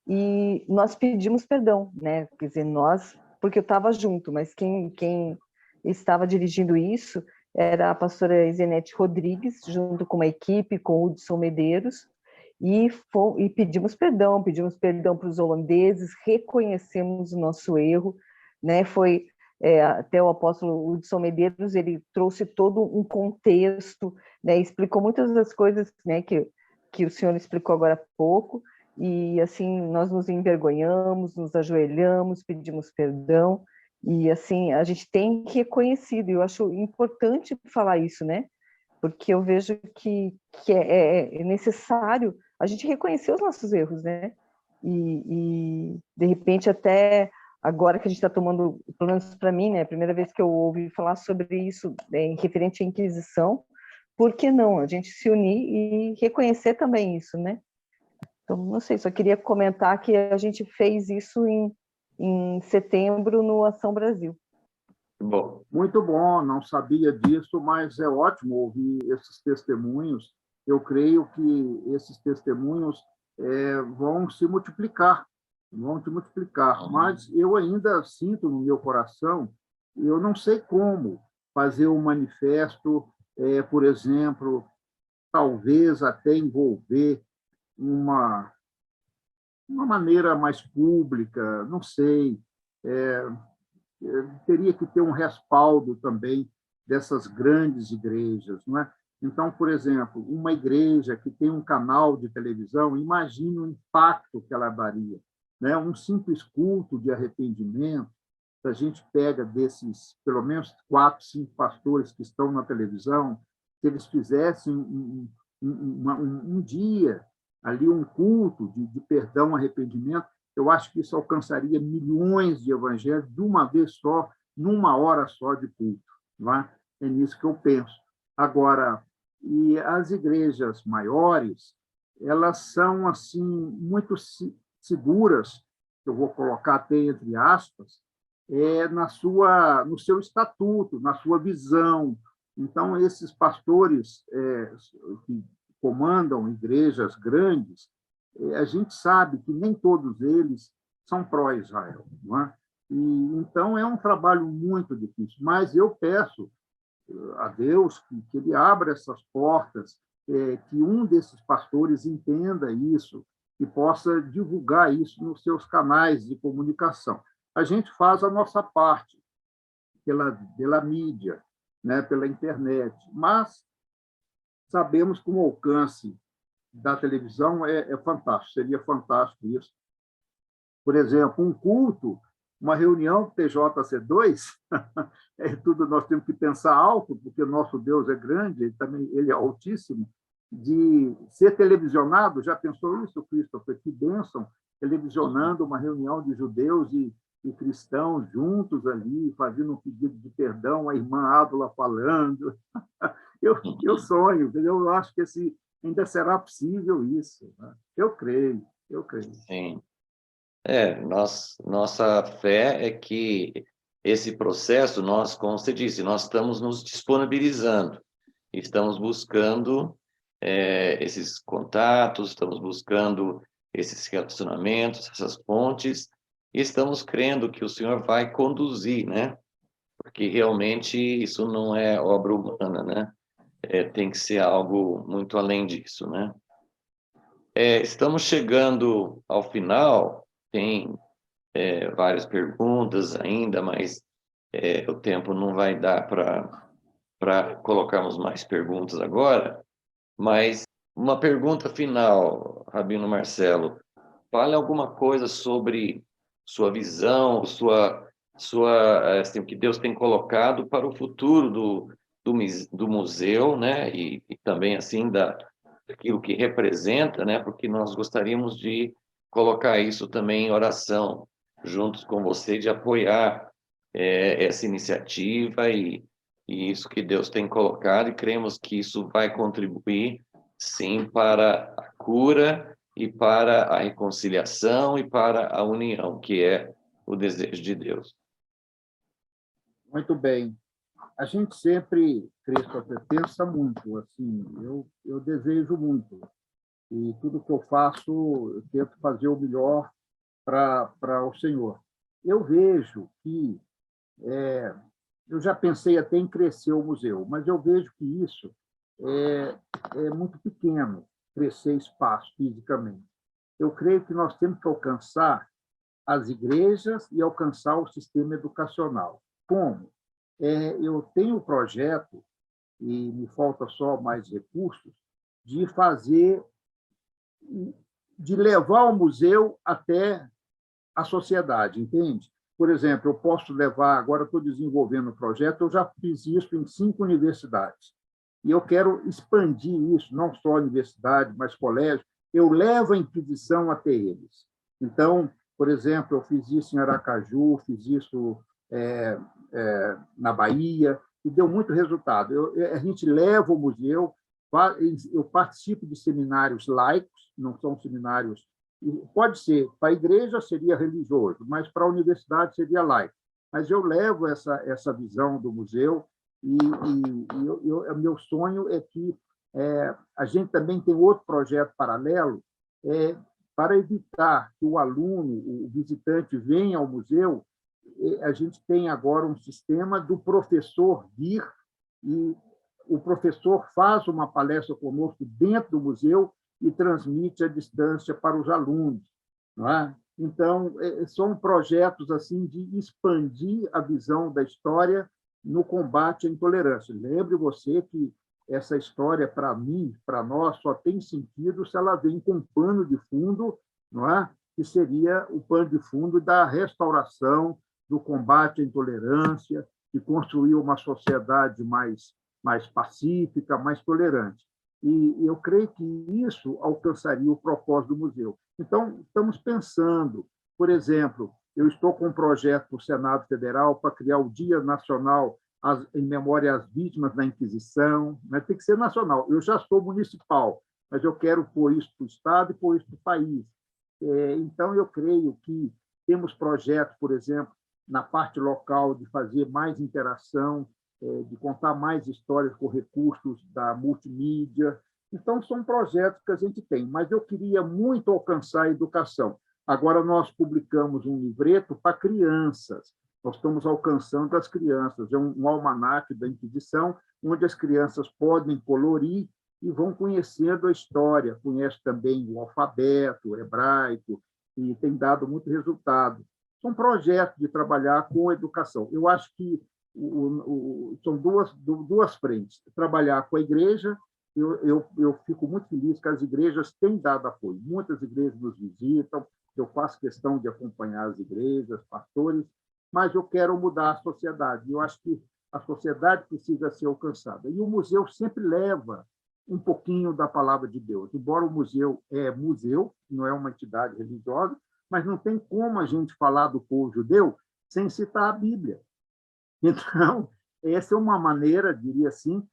e nós pedimos perdão, né? Quer dizer, nós, porque eu estava junto, mas quem estava dirigindo isso era a pastora Isenete Rodrigues, junto com uma equipe, com o Hudson Medeiros, e pedimos perdão para os holandeses, reconhecemos o nosso erro, né? Foi até o apóstolo Hudson Medeiros, ele trouxe todo um contexto, né? Explicou muitas das coisas, né, que o senhor explicou agora há pouco, e assim nós nos envergonhamos, nos ajoelhamos, pedimos perdão, e assim a gente tem reconhecido, e eu acho importante falar isso, né? Porque eu vejo que é necessário a gente reconhecer os nossos erros, né? E de repente, até agora que a gente está tomando, pelo menos para mim, né, a primeira vez que eu ouvi falar sobre isso, referente à Inquisição, por que não a gente se unir e reconhecer também isso, né? Então, não sei, só queria comentar que a gente fez isso em setembro no Ação Brasil.
Bom.
Muito bom, não sabia disso, mas é ótimo ouvir esses testemunhos eu creio que esses testemunhos vão se multiplicar, mas eu ainda sinto no meu coração, eu não sei como fazer um manifesto, por exemplo, talvez até envolver uma maneira mais pública, não sei, teria que ter um respaldo também dessas grandes igrejas, não é? Então, por exemplo, uma igreja que tem um canal de televisão, imagine o impacto que ela daria, né? Um simples culto de arrependimento, se a gente pega desses, pelo menos 4, 5 pastores que estão na televisão, se eles fizessem um dia ali, um culto de perdão, arrependimento, eu acho que isso alcançaria milhões de evangelhos de uma vez só, numa hora só de culto. Não é? É nisso que eu penso. Agora, e as igrejas maiores, elas são assim muito seguras, eu vou colocar até entre aspas, no seu estatuto, na sua visão. Então, esses pastores que comandam igrejas grandes, a gente sabe que nem todos eles são pró-Israel, não é? E, então, é um trabalho muito difícil, mas eu peço a Deus que ele abra essas portas, que um desses pastores entenda isso e possa divulgar isso nos seus canais de comunicação. A gente faz a nossa parte pela mídia, né, pela internet, mas sabemos que o alcance da televisão é fantástico, seria fantástico isso. Por exemplo, um culto, uma reunião do TJC2, tudo nós temos que pensar alto, porque nosso Deus é grande, ele é altíssimo, de ser televisionado, já pensou isso, Christopher? Que bênção, televisionando uma reunião de judeus e cristãos juntos ali, fazendo um pedido de perdão, a irmã Ádula falando. Eu sonho, eu acho que ainda será possível isso. Né? Eu creio.
Sim. Nossa fé é que esse processo, como você disse, nós estamos nos disponibilizando, estamos buscando esses contatos, estamos buscando esses relacionamentos, essas pontes, e estamos crendo que o Senhor vai conduzir, né? Porque realmente isso não é obra humana, né? Tem que ser algo muito além disso, né? Estamos chegando ao final, tem várias perguntas ainda, mas o tempo não vai dar para colocarmos mais perguntas agora. Mas uma pergunta final, Rabino Marcelo, fale alguma coisa sobre sua visão, assim, o que Deus tem colocado para o futuro do museu, né? E também assim daquilo que representa, né? Porque nós gostaríamos de colocar isso também em oração, juntos com você, de apoiar essa iniciativa e isso que Deus tem colocado, e cremos que isso vai contribuir, sim, para a cura e para a reconciliação e para a união, que é o desejo de Deus.
Muito bem. A gente sempre, Christopher, pensa muito, assim, eu desejo muito, e tudo que eu faço, eu tento fazer o melhor para o Senhor. Eu vejo que, eu já pensei até em crescer o museu, mas eu vejo que isso é muito pequeno, crescer espaço fisicamente. Eu creio que nós temos que alcançar as igrejas e alcançar o sistema educacional. Como? Eu tenho um projeto, e me falta só mais recursos, de levar o museu até a sociedade, entende? Por exemplo, eu posso levar, agora estou desenvolvendo um projeto, eu já fiz isso em 5 universidades, e eu quero expandir isso, não só universidade, mas colégio, eu levo a Inquisição até eles. Então, por exemplo, eu fiz isso em Aracaju, fiz isso na Bahia, e deu muito resultado. A gente leva o museu, eu participo de seminários laicos, não são seminários... Pode ser, para a igreja seria religioso, mas para a universidade seria laico. Mas eu levo essa visão do museu e meu sonho é que A gente também tem outro projeto paralelo para evitar que o aluno, o visitante, venha ao museu. A gente tem agora um sistema do professor vir e o professor faz uma palestra conosco dentro do museu e transmite à distância para os alunos, não é? Então, são projetos assim de expandir a visão da história no combate à intolerância. Lembre você que essa história, para mim, para nós, só tem sentido se ela vem com um pano de fundo, não é? Que seria o pano de fundo da restauração, do combate à intolerância, de construir uma sociedade mais pacífica, mais tolerante. E eu creio que isso alcançaria o propósito do museu. Então, estamos pensando, por exemplo, eu estou com um projeto para o Senado Federal para criar o Dia Nacional em memória às vítimas da Inquisição, né? Tem que ser nacional. Eu já sou municipal, mas eu quero pôr isso para o Estado e pôr isso para o país. Então, eu creio que temos projetos, por exemplo, na parte local, de fazer mais interação, de contar mais histórias com recursos da multimídia. Então, são projetos que a gente tem, mas eu queria muito alcançar a educação. Agora, nós publicamos um livreto para crianças. Nós estamos alcançando as crianças. É um almanaque da Inquisição, onde as crianças podem colorir e vão conhecendo a história. Conhece também o alfabeto, o hebraico, e tem dado muito resultado. São projetos de trabalhar com a educação. Eu acho que são duas frentes. Trabalhar com a igreja, eu fico muito feliz que as igrejas têm dado apoio. Muitas igrejas nos visitam, eu faço questão de acompanhar as igrejas, pastores, mas eu quero mudar a sociedade. Eu acho que a sociedade precisa ser alcançada. E o museu sempre leva um pouquinho da palavra de Deus. Embora o museu museu, não é uma entidade religiosa, mas não tem como a gente falar do povo judeu sem citar a Bíblia. Então, essa é uma maneira, diria assim,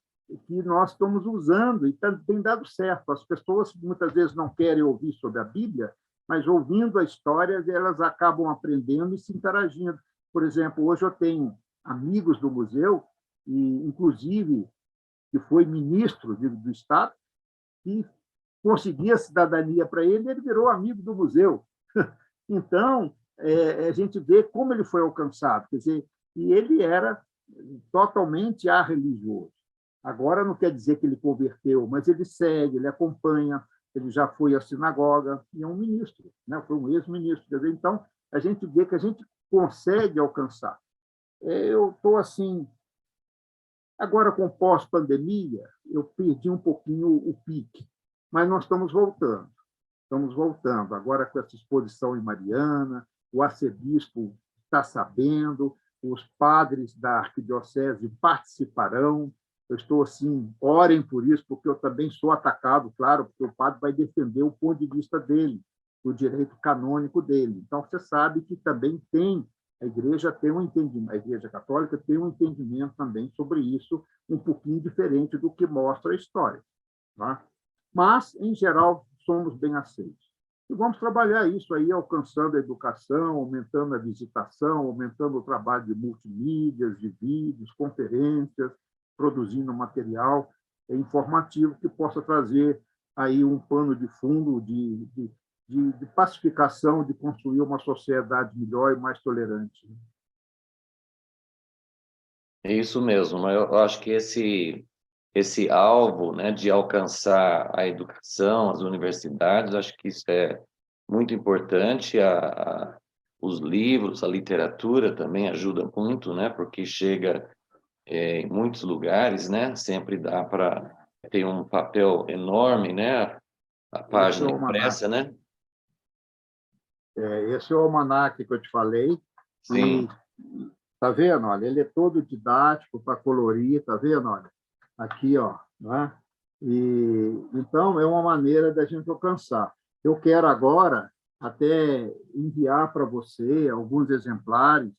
que nós estamos usando e tem dado certo. As pessoas muitas vezes não querem ouvir sobre a Bíblia, mas ouvindo a história, elas acabam aprendendo e se interagindo. Por exemplo, hoje eu tenho amigos do museu, e inclusive que foi ministro do Estado, que conseguia cidadania para ele, ele virou amigo do museu. Então, a gente vê como ele foi alcançado. Quer dizer, e ele era totalmente arreligioso. Agora não quer dizer que ele converteu, mas ele segue, ele acompanha, ele já foi à sinagoga, e é um ministro, né? Foi um ex-ministro. Quer dizer, então, a gente vê que a gente consegue alcançar. Eu estou assim... Agora, com pós-pandemia, eu perdi um pouquinho o pique, mas nós estamos voltando. Estamos voltando. Agora, com essa exposição em Mariana, o arcebispo está sabendo, os padres da arquidiocese participarão. Eu estou assim, orem por isso, porque eu também sou atacado, claro, porque o padre vai defender o ponto de vista dele, o direito canônico dele. Então, você sabe que também a igreja tem um entendimento, a Igreja Católica tem um entendimento também sobre isso, um pouquinho diferente do que mostra a história. Tá? Mas, em geral, somos bem aceitos. E vamos trabalhar isso aí, alcançando a educação, aumentando a visitação, aumentando o trabalho de multimídias, de vídeos, conferências, produzindo material informativo que possa trazer aí um pano de fundo de pacificação, de construir uma sociedade melhor e mais tolerante.
É isso mesmo. Eu acho que esse alvo, né, de alcançar a educação, as universidades, acho que isso é muito importante. Os livros, a literatura também ajuda muito, né, porque chega em muitos lugares, né, sempre dá para ter um papel enorme, né, a página impressa, né?
Esse é o almanaque que eu te falei.
Sim.
Tá vendo? Olha, ele é todo didático para colorir, tá vendo? Olha, aqui, ó, né? E então é uma maneira da gente alcançar. Eu quero agora até enviar para você alguns exemplares,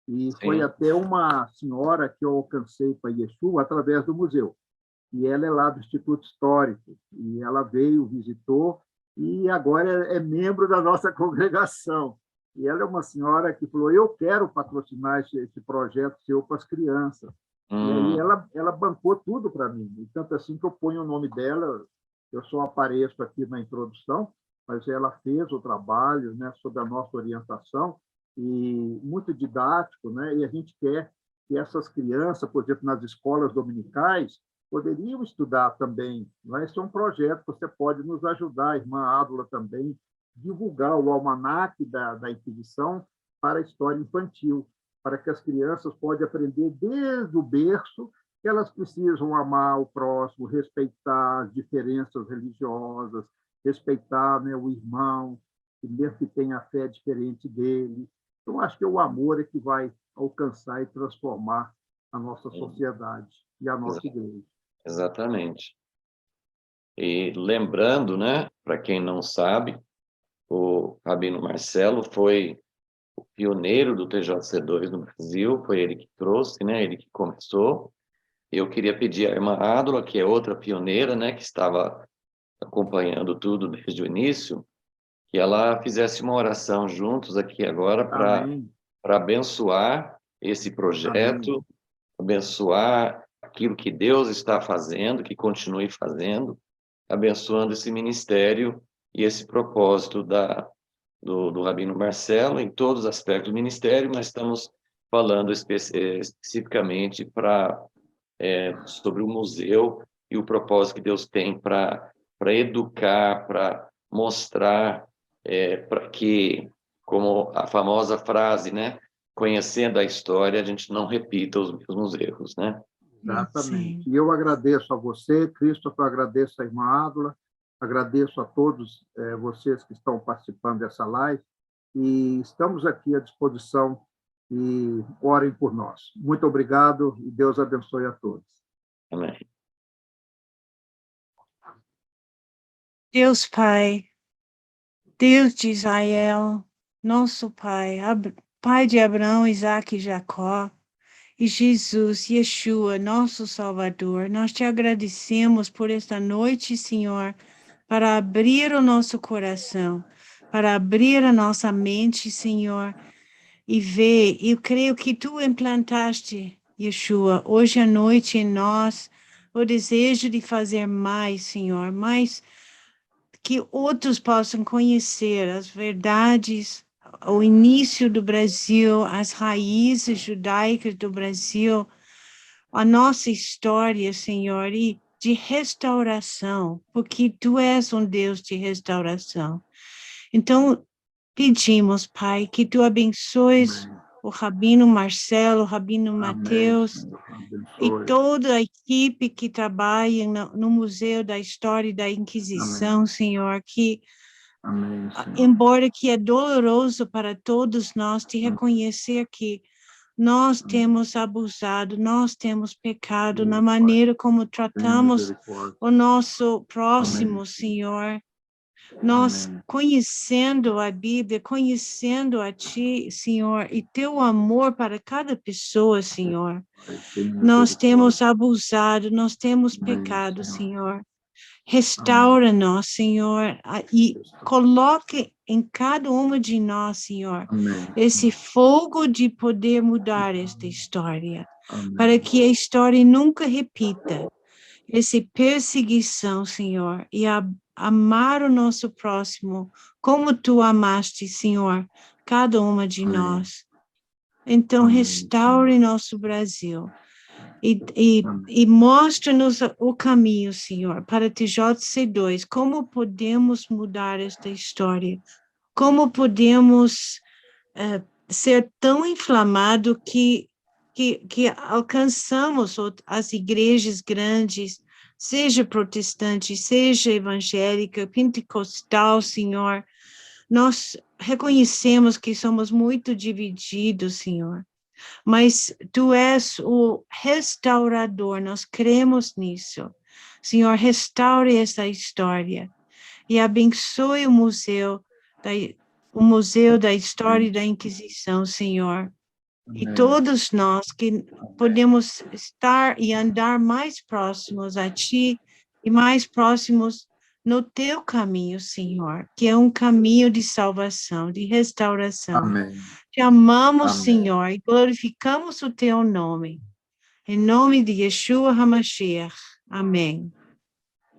e
Sim.
foi até uma senhora que eu alcancei para Yeshua através do museu. E ela é lá do Instituto Histórico, e ela veio, visitou, e agora é membro da nossa congregação. E ela é uma senhora que falou, eu quero patrocinar esse projeto seu para as crianças. E aí ela bancou tudo para mim. E tanto assim que eu ponho o nome dela, eu só apareço aqui na introdução, mas ela fez o trabalho, né, sob a nossa orientação, e muito didático, né? E a gente quer que essas crianças, por exemplo, nas escolas dominicais, poderiam estudar também. Né? Esse é um projeto que você pode nos ajudar, a irmã Ádula também, divulgar o almanaque da Inquisição para a história infantil, para que as crianças possam aprender desde o berço que elas precisam amar o próximo, respeitar as diferenças religiosas, respeitar, né, o irmão, mesmo que tenha fé diferente dele. Então, acho que o amor é que vai alcançar e transformar a nossa sociedade e a nossa igreja.
Exatamente. E lembrando, né, para quem não sabe, o Rabino Marcelo foi o pioneiro do TJC2 no Brasil, foi ele que trouxe, né, ele que começou. Eu queria pedir à irmã Ádula, que é outra pioneira, né, que estava acompanhando tudo desde o início, que ela fizesse uma oração juntos aqui agora para abençoar esse projeto,
Amém.
abençoar aquilo que Deus está fazendo, que continue fazendo, abençoando esse ministério e esse propósito do Rabino Marcelo em todos os aspectos do ministério, mas estamos falando especificamente sobre o museu e o propósito que Deus tem para educar, para mostrar, para que, como a famosa frase, né, conhecendo a história, a gente não repita os mesmos erros, né?
Exatamente.
Sim.
E eu agradeço a você, Christopher, agradeço a irmã Ádula, agradeço a todos vocês que estão participando dessa live e estamos aqui à disposição e orem por nós. Muito obrigado e Deus abençoe a todos.
Amém.
Deus Pai, Deus de Israel, nosso Pai, Pai de Abraão, Isaque e Jacó, e Jesus, Yeshua, nosso Salvador, nós te agradecemos por esta noite, Senhor, para abrir o nosso coração, para abrir a nossa mente, Senhor, e ver. Eu creio que tu implantaste, Yeshua, hoje à noite em nós, o desejo de fazer mais, Senhor, mais que outros possam conhecer as verdades, o início do Brasil, as raízes judaicas do Brasil, a nossa história, Senhor, e de restauração, porque Tu és um Deus de restauração. Então, pedimos, Pai, que Tu abençoes
Amém.
o Rabino Marcelo, o Rabino
Amém,
Mateus,
Senhor.
e
Abençoe.
toda a equipe que trabalha no Museu da História e da Inquisição,
Amém.
Senhor, que,
Amém, Senhor.
embora que é doloroso para todos nós te reconhecer que nós temos abusado, nós temos pecado na maneira como
Tenha
tratamos
misericórdia.
o nosso próximo,
Amém.
Senhor. Nós,
Amém.
conhecendo a Bíblia, conhecendo a Ti, Senhor, e Teu amor para cada pessoa, Senhor,
Pai, tenha
nós temos
misericórdia.
abusado, nós temos
Amém,
pecado,
Senhor.
Senhor. Restaura-nos, Senhor, e coloque em cada uma de nós, Senhor,
Amém.
esse fogo de poder mudar esta história,
Amém.
para que a história nunca repita essa perseguição, Senhor, e amar o nosso próximo como Tu amaste, Senhor, cada uma de
Amém.
nós. Então,
Amém,
restaure nosso Brasil e mostre-nos o caminho, Senhor, para TJC2, como podemos mudar esta história, como podemos ser tão inflamado que alcançamos as igrejas grandes, seja protestante, seja evangélica, pentecostal, Senhor. Nós reconhecemos que somos muito divididos, Senhor, mas Tu és o restaurador, nós cremos nisso. Senhor, restaure essa história e abençoe o Museu da História e da Inquisição, Senhor. E
Amém.
todos nós que podemos estar e andar mais próximos a Ti e mais próximos no teu caminho, Senhor, que é um caminho de salvação, de restauração.
Amém.
Te amamos,
Amém.
Senhor, e glorificamos o teu nome. Em nome de Yeshua HaMashiach. Amém.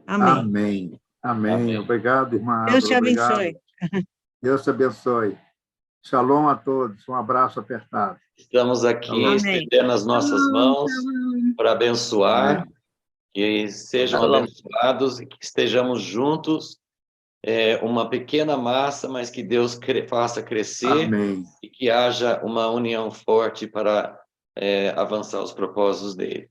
Amém.
Amém. Amém.
Amém.
Obrigado, irmã.
Deus te
Obrigado.
abençoe.
Deus te abençoe. Shalom a todos. Um abraço apertado.
Estamos aqui
Amém.
estendendo as nossas mãos para abençoar,
Amém.
que sejam
Shalom.
abençoados e que estejamos juntos, uma pequena massa, mas que Deus faça crescer
Amém.
e que haja uma união forte para avançar os propósitos dele.